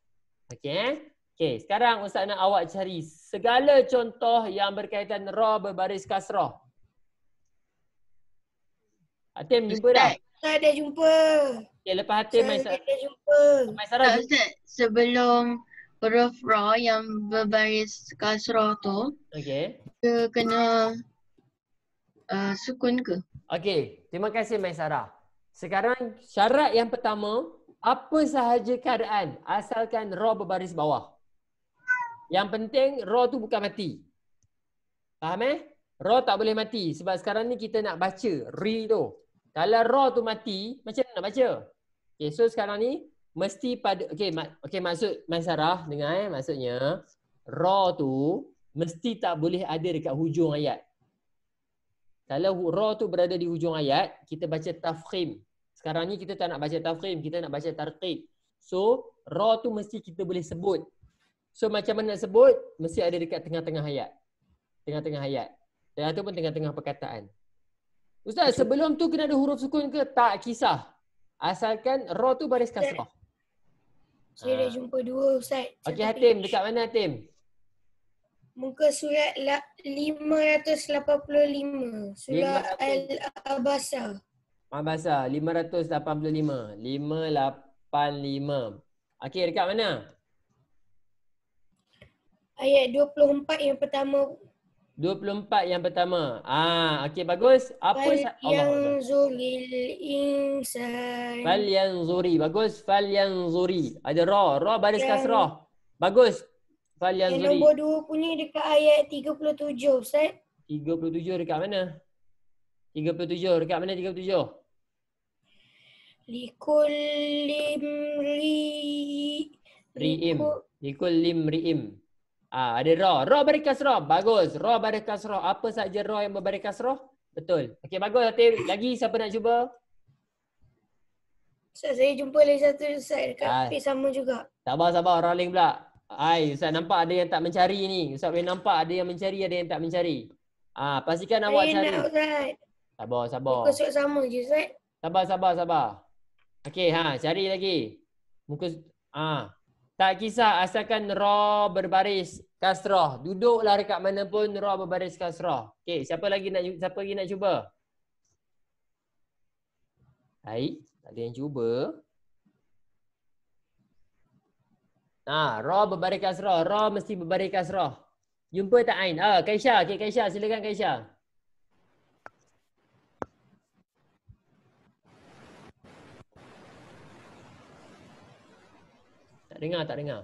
Okey, sekarang Ustaz nak awak cari segala contoh yang berkaitan ra berbaris kasrah. Hatim jumpa dah? Ustaz dah jumpa. Okey, lepas Hatim Ustaz dah jumpa. Maisarah Tak Ustaz, sebelum huruf ra yang berbaris kasrah tu, okey. dia kena sukun ke? Okey, terima kasih Maisarah. Sekarang syarat yang pertama, apa sahaja keadaan asalkan ra berbaris bawah. Yang penting ra tu bukan mati. Faham Ra tak boleh mati sebab sekarang ni kita nak baca ri tu. Kalau ra tu mati, macam mana nak baca? Okay, so sekarang ni mesti pada maksud Maisarah dengar maksudnya ra tu mesti tak boleh ada dekat hujung ayat. Kalau ra tu berada di hujung ayat, kita baca tafkhim. Sekarang ni kita tak nak baca tafkhim, kita nak baca tarqib. So, ra tu mesti kita boleh sebut. So, macam mana nak sebut? Mesti ada dekat tengah-tengah ayat. Tengah-tengah ayat. Dan ataupun tengah-tengah perkataan. Ustaz, sebelum tu kena ada huruf sukun ke? Tak kisah. Asalkan ra tu baris kasrah. Saya dah jumpa dua Ustaz. Okey, Satu Hatim. page. Dekat mana Hatim? Muka surat 585. Surah 500. Al-Abasa. Bahasa 585. 585. Okey, dekat mana? Ayat 24 yang pertama. 24 yang pertama. Okey bagus. Apa yang zuril insan. Fal yanzuri. Bagus. Fal yanzuri. Ada ra. Ra baris kasrah. Bagus. Fal Yang yanzuri. nombor 2 punya dekat ayat 37 Ustaz. 37 dekat mana? 37 dekat mana 37? Likullim Ri'im. Likullim ri'im. Ada ra. Ra baris kasrah. Bagus. Ra baris kasrah. Apa saja ra yang berbaris kasrah? Betul. Okey bagus Hatim. Lagi siapa nak cuba? Ustaz, saya jumpa lagi satu Ustaz dekat page sama juga. Sabar. Rolling pula. Ustaz nampak ada yang tak mencari ni. Ustaz boleh nampak ada yang mencari, ada yang tak mencari. Pastikan awak cari. Saya nak Ustaz. Sabar. Muka surat sama je Ustaz. Sabar. Okey, cari lagi. Muka tak kisah asalkan ra berbaris kasrah. Duduklah dekat mana pun ra berbaris kasrah. Okey, siapa lagi nak cuba? Baik, tak ada yang cuba. Ra berbaris kasrah. Ra mesti berbaris kasrah. Jumpa tak Ain? Kaisha. Okey, Kaisha. Silakan Kaisha. Tak dengar.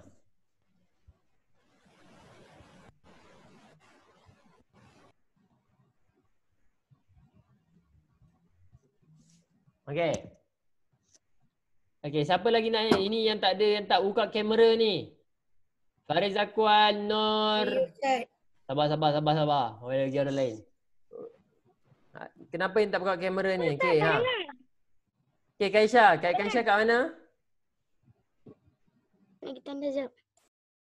Okey, siapa lagi nak ini yang tak buka kamera ni? Faris Akwan, Nur. Sabar. Lagi orang lain. Kenapa yang tak buka kamera ni? Okey, Okey, Kaisha. Kaisha kat mana? Nak kita tanda jap.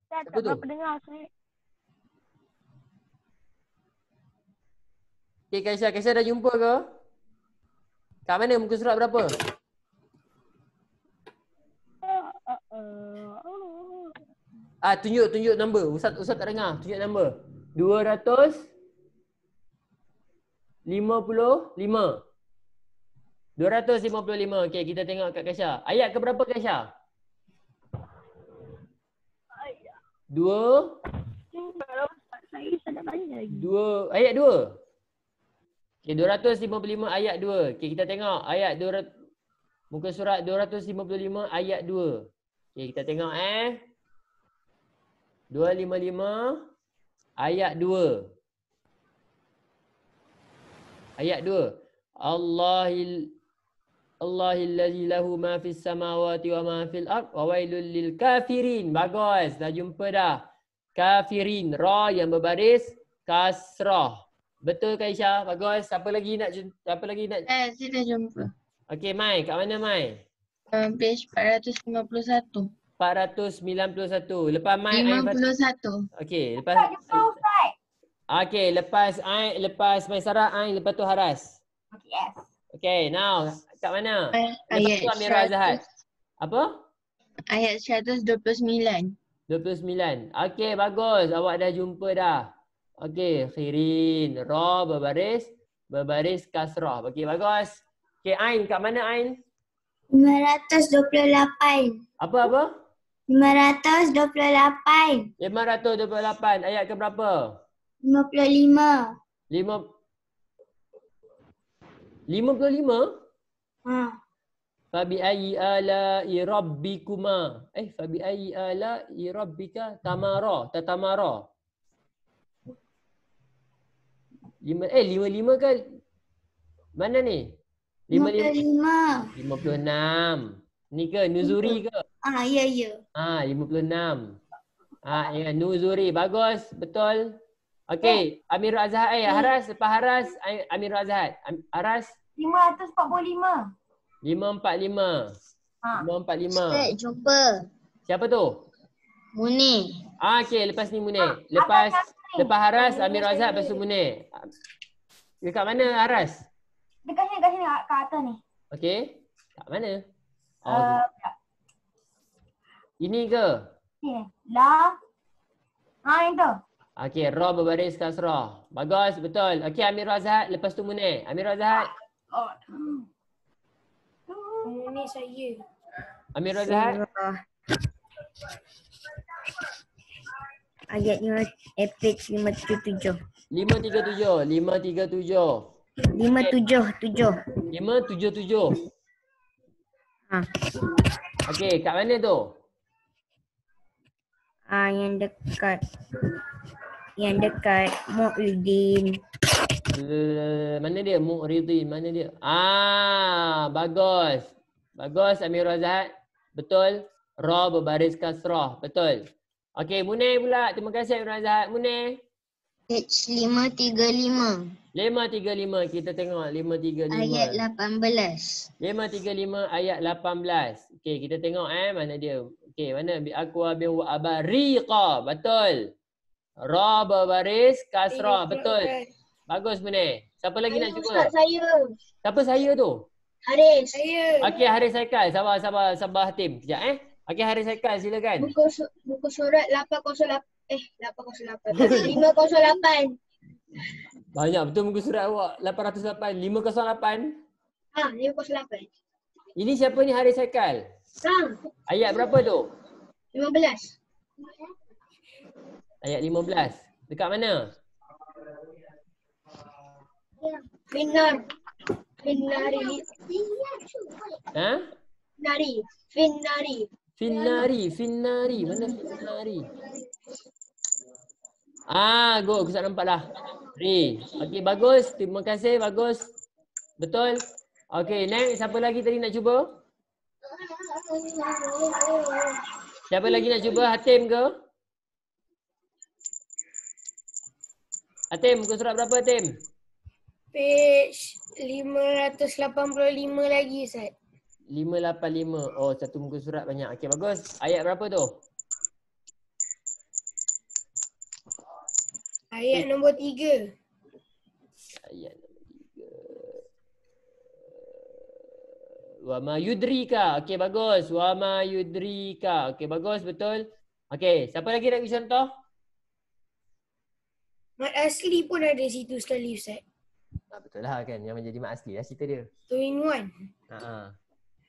Tak berapa dengar saya. Okey, Kaisha dah jumpa ke? Kat mana? Muka surat berapa? Tunjuk nombor. Ustaz tak dengar. Tunjuk nombor. 255. 255. Okey, kita tengok kat Kaisha. Ayat ke berapa Kaisha? 2. Ayat 2. Okey, 255 ayat 2. Okey, kita tengok ayat 200. Muka surat 255 ayat 2. Okey, kita tengok 255 ayat 2. Ayat 2. Allahillazi lahu ma fis samawati wa ma fil ard wa wailul lil kafirin. Bagus, dah jumpa dah. Kafirin, ra yang berbaris kasrah. Betul Kaisha? Bagus. Siapa lagi nak? Saya dah jumpa. Okey, Mai, kat mana Mai? Page 451. 491. Lepas Mai 51. Okey, lepas lepas Maisarah lepas tu Haras. Yes. Okay, now kat mana? Ayat Amirah Zahad. Apa? Ayat 129. 29. Okay, bagus. Awak dah jumpa dah. Okay, khirin. Ra berbaris kasrah. Okay, bagus. Okay, Ain. Kat mana Ain? 528. Apa? 528. 528. Ayat ke berapa? 55. 55? Fabi ayyi ala'i rabbikuma. Fabi ayyi ala'i rabbika tamara. Tatamara. 55 ke? Mana ni? 55. 56. Ni ke? Nuzuri ke? Ya. 56. Ingat Nuzuri. Bagus. Betul. Okey. Amirul Azhar. Haras. Lepas Haras. Amirul Azhar. Haras. 545. 545. 545. Ustaz, jumpa. Siapa tu? Munir. Okey, lepas ni Munir. Lepas Haras, Amirul Azhar, lepas tu Munir. Dekat mana Haras? Dekat sini kat atas ni. Okey. Kat mana? Oh, ini ke? Ni. La. Yang tu. Okey, ra berbaris kasrah. Bagus, betul. Okey, Amirul Azhar, lepas tu Munir. Amirul Azhar. Ini saya. Amirul Azhar. Ayatnya page 537. 537. 537. 577. 577. Okey, kat mana tu? Yang dekat Mu'ridin. Mana dia? Mu'ridin. Mana dia? Bagus. Bagus Amirul Azhar. Betul. Ra berbaris kasrah. Betul. Okey, Munir pula. Terima kasih Amirul Azhar. Munir. Page 535. 535. Kita tengok 535. Ayat 18. 535 ayat 18. Okey, kita tengok mana dia. Okey, mana? Bi aqwa bi wa abariqa. Betul. Ra berbaris kasrah. Betul. Bagus Munir. Siapa lagi nak cuba? Ustaz, saya. Siapa saya tu? Haris. Saya. Okey, Haris Haikal. Sabar Hatim. Kejap Okey, Haris Haikal silakan. Buku surat 808. 808. 508. Banyak betul muka surat awak. 808. 508. 508. Ini siapa ni Haris Haikal? Ayat berapa tu? 15. Ayat 15. Dekat mana? Finnar. Finnari. Finnari. Finnari. Mana Finnari? Go. Aku tak nampak dah. Okey, bagus. Terima kasih. Bagus. Betul. Okey, next. Siapa lagi tadi nak cuba? Siapa lagi nak cuba? Hatim ke? Hatim, muka surat berapa Hatim? Page 585 lagi, Ustaz. 585. Oh, satu muka surat banyak. Okey, bagus. Ayat berapa tu? Ayat nombor 3. Ayat nombor 3. Wa ma yudrika. Okey, bagus. Wa ma yudrika. Okey, bagus. Betul. Okey, siapa lagi nak bagi contoh? Mat asli pun ada situ sekali, Ustaz. Betul lah kan. Yang menjadi mat asli lah cerita dia. 2-in-1.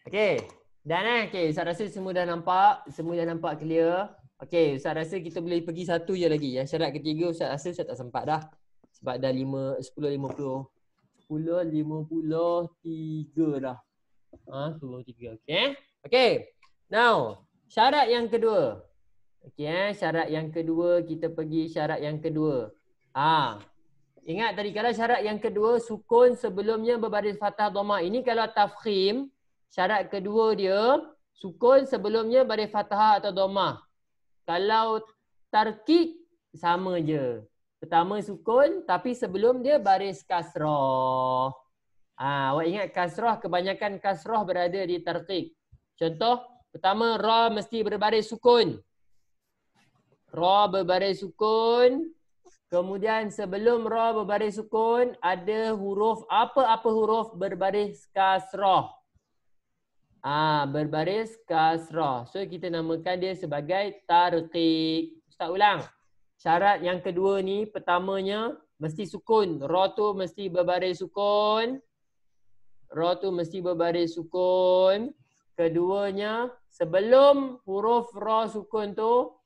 Okey. Dan okey, Ustaz rasa semua dah nampak. Semua dah nampak clear. Okey, Ustaz rasa kita boleh pergi satu je lagi. Yang syarat ketiga Ustaz rasa Ustaz tak sempat dah. Sebab dah 10.53 dah. 10.53. Okey. Okey. Now, syarat yang kedua. Okey, syarat yang kedua kita pergi syarat yang kedua. Ingat tadi kalau syarat yang kedua sukun sebelumnya berbaris fathah dhammah. Ini kalau tafkhim, syarat kedua dia sukun sebelumnya baris fathah atau dhammah. Kalau tarkik sama je. Pertama sukun tapi sebelum dia baris kasrah. Awak ingat kasrah, kebanyakan kasrah berada di tarkik. Contoh, pertama ra mesti berbaris sukun. Ra berbaris sukun. Kemudian sebelum ra berbaris sukun ada huruf apa-apa huruf berbaris kasrah. Berbaris kasrah. So kita namakan dia sebagai tarqiq. Ustaz ulang. Syarat yang kedua ni pertamanya mesti sukun. Ra tu mesti berbaris sukun. Ra tu mesti berbaris sukun. Keduanya sebelum huruf ra sukun tu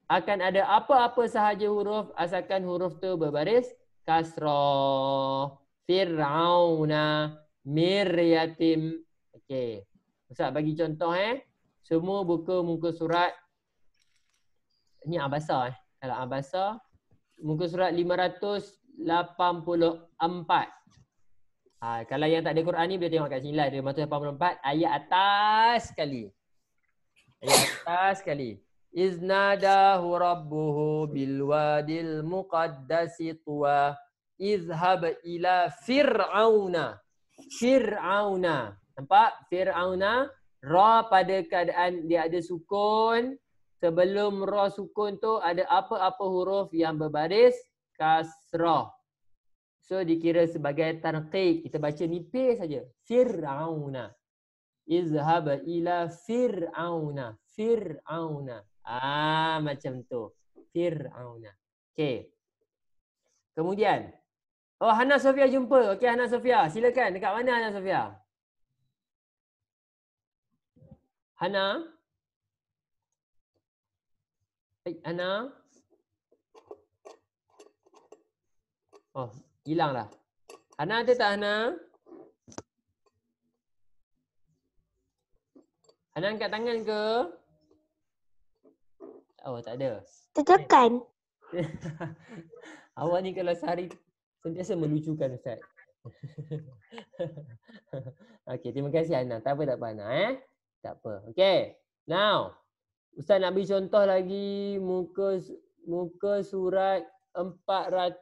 akan ada apa-apa sahaja huruf asalkan huruf tu berbaris kasrah. Fir'auna, miryatim. Okey. Ustaz bagi contoh Semua buka muka surat ni Abasa Kalau Abasa muka surat 584. Kalau yang tak ada Quran ni boleh tengok kat sini lah 584 ayat atas sekali. Ayat atas sekali. Iznadahu rabbuhu bilwadil muqaddasi tuwa izhab ila fir'auna. Fir'auna. Nampak? Fir'auna. Ra pada keadaan dia ada sukun. Sebelum ra sukun tu ada apa-apa huruf yang berbaris kasrah. So dikira sebagai tarqiq. Kita baca nipis saja. Fir'auna. Izhab ila fir'auna. Fir'auna. Macam tu. Fir'auna. Okey. Kemudian. Oh, Hana Sofia jumpa. Okey, Hana Sofia. Silakan. Dekat mana Hana Sofia? Hana? Hana? Oh, hilang dah. Hana ada tak Hana? Hana angkat tangan ke? Oh, tak ada. Tertekan. Awak ni kalau sehari sentiasa melucukan Ustaz. Okey, terima kasih Hana. Tak apa Hana Tak apa. Okey. Now, Ustaz nak beri contoh lagi muka surat 415.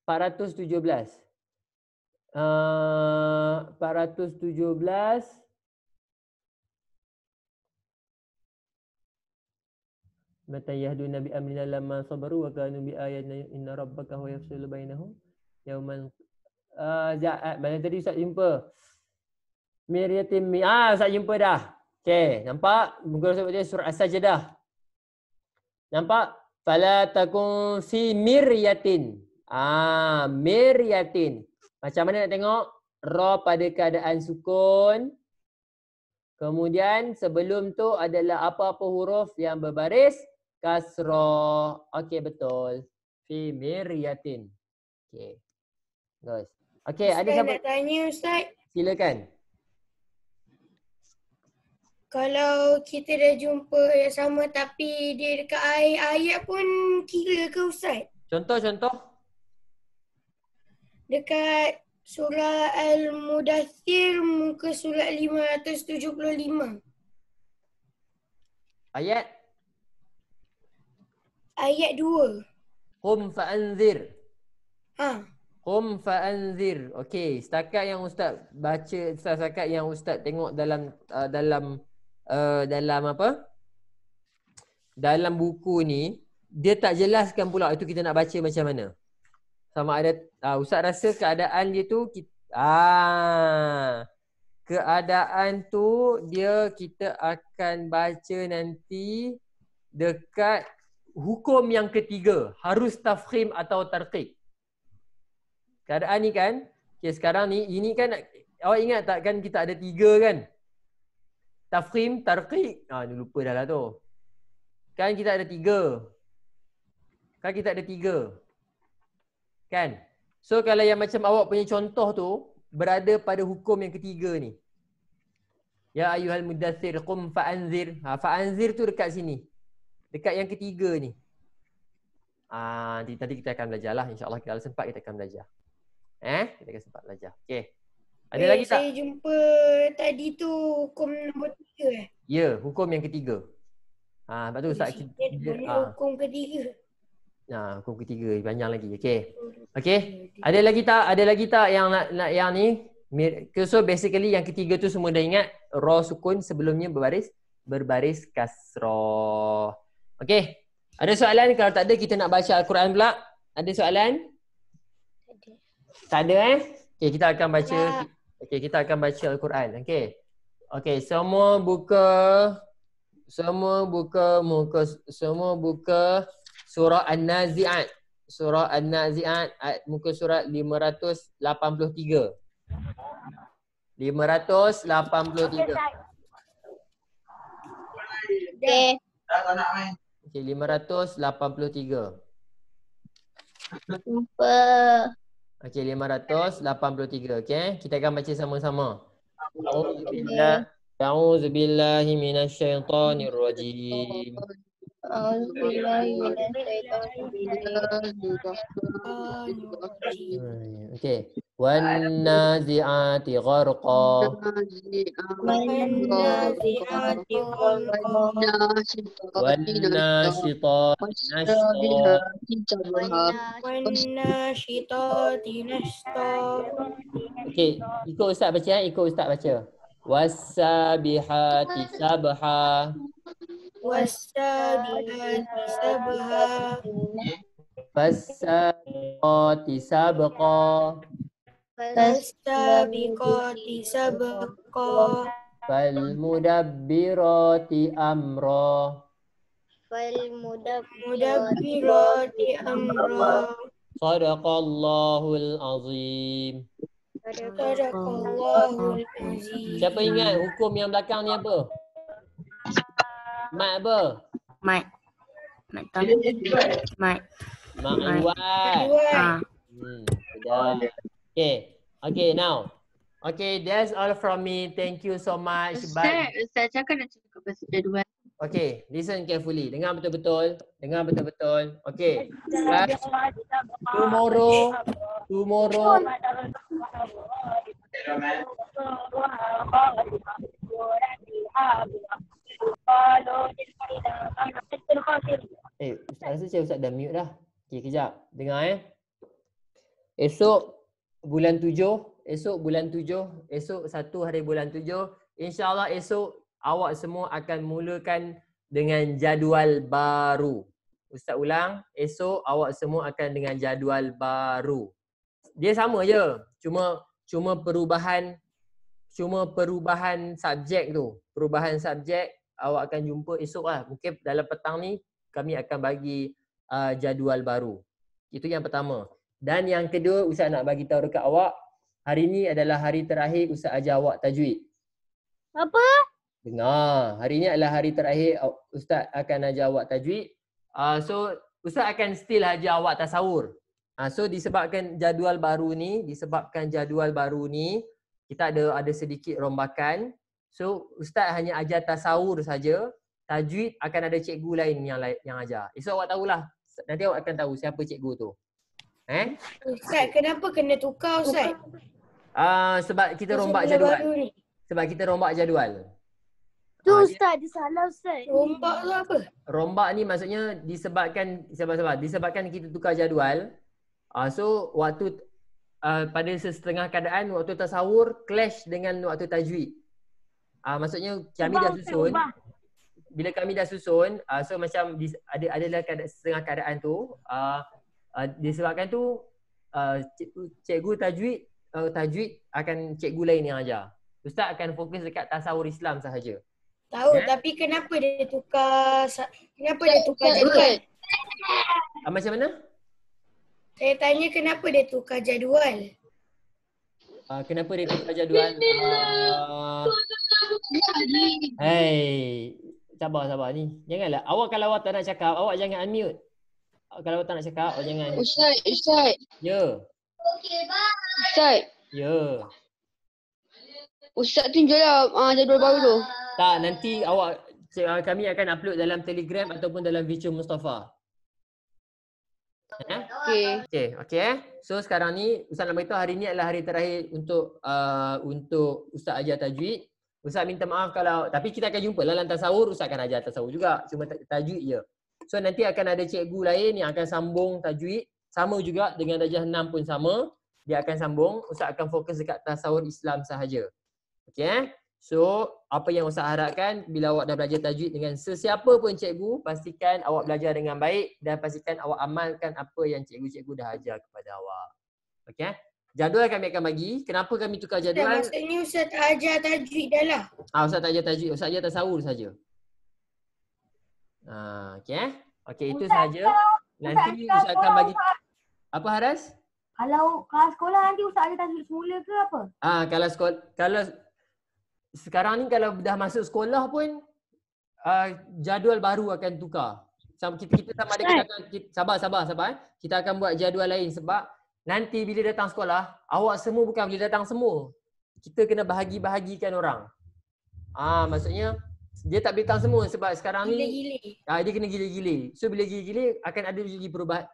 417. Mata yahduna bi amrina lamma sabaru wa kanu bi ayatina inna rabbaka huwa yafsilu bainahum yauman mana tadi Ustaz jumpa miryatim Ustaz jumpa dah. Okey, nampak muka surat surah As-Sajdah. Nampak? Fala takun fi miryatin. Miryatin. Macam mana nak tengok? Ra pada keadaan sukun. Kemudian sebelum tu adalah apa-apa huruf yang berbaris kasrah. Okey, betul. Fi miryatin. Okey. Guys. Okey, ada siapa? Nak tanya Ustaz, Silakan. kalau kita dah jumpa yang sama tapi dia dekat ayat pun kira ke Ustaz? Contoh. Dekat surah Al-Mudaththir muka surat 575. Ayat Ayat 2. Qum fa'anzir. Ha. Qum fa'anzir. Okey, setakat yang Ustaz baca, setakat yang Ustaz tengok dalam apa? Dalam buku ni, dia tak jelaskan pula itu kita nak baca macam mana. Sama ada Ustaz rasa keadaan dia tu keadaan tu kita akan baca nanti dekat hukum yang ketiga, harus tafkhim atau tarqiq. Keadaan ni kan, okay, sekarang ni ini kan awak ingat tak kan kita ada 3 kan? Tafkhim, tarqiq. Ni lupa dah lah tu. Kan kita ada 3. Kan? So kalau yang macam awak punya contoh tu berada pada hukum yang ketiga ni. Ya ayyuhal mudaththir qum fa'anzir. Fa'anzir tu dekat sini. Dekat yang ketiga ni. Nanti kita akan belajar lah. InsyaAllah kalau sempat kita akan belajar. Kita akan sempat belajar. Okey. Ada lagi tak? Saya jumpa tadi tu hukum nombor 3 Ya, hukum yang ketiga. Lepas tu Ustaz hukum ketiga. Hukum ketiga panjang lagi. Okey. Ada lagi tak yang nak yang ni? So basically yang ketiga tu semua dah ingat, ra sukun sebelumnya berbaris kasrah. Okey. Ada soalan? Kalau tak ada kita nak baca Al-Quran pula. Ada soalan? Tak ada Okey, kita akan baca. Okey, kita akan baca Al-Quran. Okey, semua buka surah An-Nazi'at. Surah An-Nazi'at muka surat 583. 583. Okey. Okey, 583. Jumpa. Okey, 583. Okey, kita akan baca sama-sama. A'udzubillahi minasyaitonirrajim. Okey. Wan nazi'ati gharqa. Wan nashitati nashta. Okey, ikut ustaz baca ikut ustaz baca. Was-sabihati sabha. Fas-sabiqati sabqa. Fal-mudabbirati amra. Sadaqallahul azim. Siapa ingat hukum yang belakang ni apa? Mat apa? Mat. Mat tahu. Mat. Mat iwat. Sudah. Okay, now. Okay, that's all from me. Thank you so much. Bye. Ustaz cakap nak cakap pasal jadual. Okay, listen carefully. Dengar betul-betul. Dengar betul-betul. Okay. Guys, tomorrow. Ustaz rasa Ustaz dah mute dah. Okay, kejap. Dengar Esok bulan 7, esok 1 hari bulan 7, insya-Allah esok awak semua akan mulakan dengan jadual baru. Ustaz ulang, esok awak semua akan dengan jadual baru. Dia sama je, cuma perubahan subjek tu. Perubahan subjek awak akan jumpa esok lah. Mungkin dalam petang ni kami akan bagi jadual baru. Itu yang pertama. Dan yang kedua, Ustaz nak bagi tahu dekat awak, hari ni adalah hari terakhir Ustaz ajar awak tajwid. Apa? Dengar, hari ni adalah hari terakhir Ustaz akan ajar awak tajwid. So Ustaz akan still ajar awak tasawur. So disebabkan jadual baru ni, kita ada sedikit rombakan. So Ustaz hanya ajar tasawur saja. Tajwid akan ada cikgu lain yang ajar. Esok awak tahulah. Nanti awak akan tahu siapa cikgu tu. Ustaz, kenapa kena tukar Ustaz? Sebab kita rombak jadual. Sebab kita rombak jadual. Tu Ustaz, dia salah Ustaz. Rombak tu apa? Rombak ni maksudnya disebabkan kita tukar jadual. So waktu pada setengah keadaan waktu tasawur clash dengan waktu tajwid. Maksudnya kami dah susun. Bila kami dah susun, so macam adalah setengah keadaan tu. Disebabkan tu cikgu tajwid akan cikgu lain yang ajar. Ustaz akan fokus dekat tasawur Islam sahaja. Tahu, tapi kenapa dia tukar jadual? Macam mana? Saya tanya kenapa dia tukar jadual? Kenapa dia tukar jadual? Hey, sabar ni. Janganlah. Kalau awak tak nak cakap, awak jangan unmute. Kalau tak nak cakap, awak jangan. Ustaz. Ya. Ustaz. Ya. Ustaz tunjuklah jadual baru tu. Tak, nanti kami akan upload dalam Telegram ataupun dalam Virtual Mustafa. Okay. So sekarang ni Ustaz nak beritahu hari ni adalah hari terakhir untuk Ustaz ajar tajwid. Ustaz minta maaf tapi kita akan jumpa dalam tasawur. Ustaz akan ajar tasawur juga, cuma tajwid je. So nanti akan ada cikgu lain yang akan sambung tajwid. Sama juga dengan darjah 6 pun sama. Dia akan sambung. Ustaz akan fokus dekat tasawur Islam sahaja. Okay. So apa yang Ustaz harapkan bila awak dah belajar tajwid dengan sesiapa pun cikgu, pastikan awak belajar dengan baik dan pastikan awak amalkan apa yang cikgu-cikgu dah ajar kepada awak. Okay. Jadual kami akan bagi. Kenapa kami tukar jadual? Maksudnya Ustaz ajar tajwid dah lah. Ustaz tak ajar tajwid. Ustaz ajar tasawur saja. Okay, itu saja. Nanti Ustaz akan bagi. Apa Haras? Kalau sekolah nanti Ustaz ajar tajwid semula ke apa? Kalau sekarang ni kalau dah masuk sekolah pun jadual baru akan tukar. kita sama ada kita akan sabar. Kita akan buat jadual lain sebab nanti bila datang sekolah, awak semua bukan boleh datang semua. Kita kena bahagi-bahagikan orang. Maksudnya dia tak boleh datang semua sebab sekarang ni dia kena gila-gila. So bila gila-gila akan ada lagi perubahan.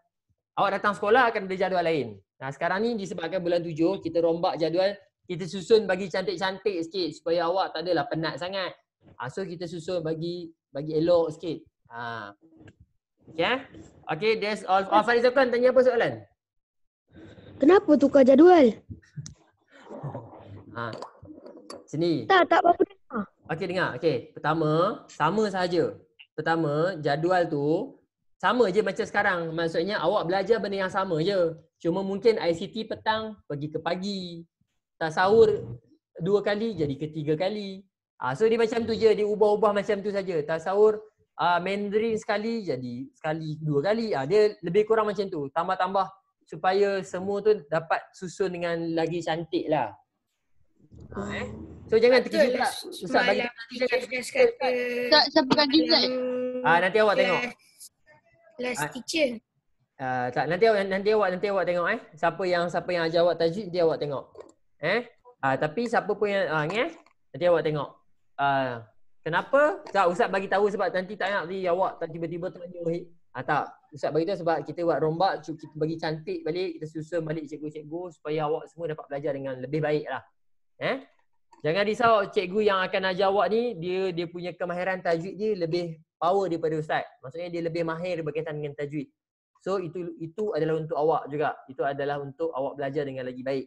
Awak datang sekolah akan ada jadual lain. Nah, sekarang ni disebabkan bulan 7 kita rombak jadual, kita susun bagi cantik-cantik sikit supaya awak tak adalah penat sangat. So kita susun bagi elok sikit. Okay, that's all. Farizokon tanya apa soalan? Kenapa tukar jadual? Sini. Tak apa-apa dengar. Okey, dengar. Okey, pertama sama saja. Pertama, jadual tu sama je macam sekarang. Maksudnya awak belajar benda yang sama je. Cuma mungkin ICT petang pergi ke pagi. Tasawur 2 kali jadi ke 3 kali. So dia macam tu je, dia ubah-ubah macam tu saja. Tasawur Mandarin sekali jadi sekali 2 kali. Dia lebih kurang macam tu. Tambah-tambah supaya semua tu dapat susun dengan lagi cantik lah. So jangan terkejut tak. Ustaz bagi nanti jangan terkejut. Tak, siapa bagi Ustaz? Nanti awak tengok. Last teacher. Tak, nanti awak tengok Siapa yang ajar awak tajwid dia awak tengok. Tapi siapa pun yang nanti awak tengok. Kenapa? Tak, Ustaz bagi tahu sebab nanti tak nak awak tak tiba-tiba tanya. Tak, Ustaz bagi tahu sebab kita buat rombak, kita bagi cantik balik, kita susun balik cikgu-cikgu supaya awak semua dapat belajar dengan lebih baik lah. Jangan risau, cikgu yang akan ajar awak ni dia punya kemahiran tajwid dia lebih power daripada Ustaz. Maksudnya dia lebih mahir berkaitan dengan tajwid. So itu adalah untuk awak juga. Itu adalah untuk awak belajar dengan lagi baik.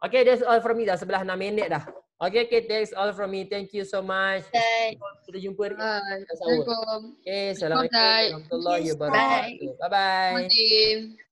Okay, that's all from me. Dah 11 6 minit dah. Okay, that's all from me. Thank you so much. Kita jumpa Assalamualaikum. Okay, Assalamualaikum warahmatullahi wabarakatuh. Bye-bye.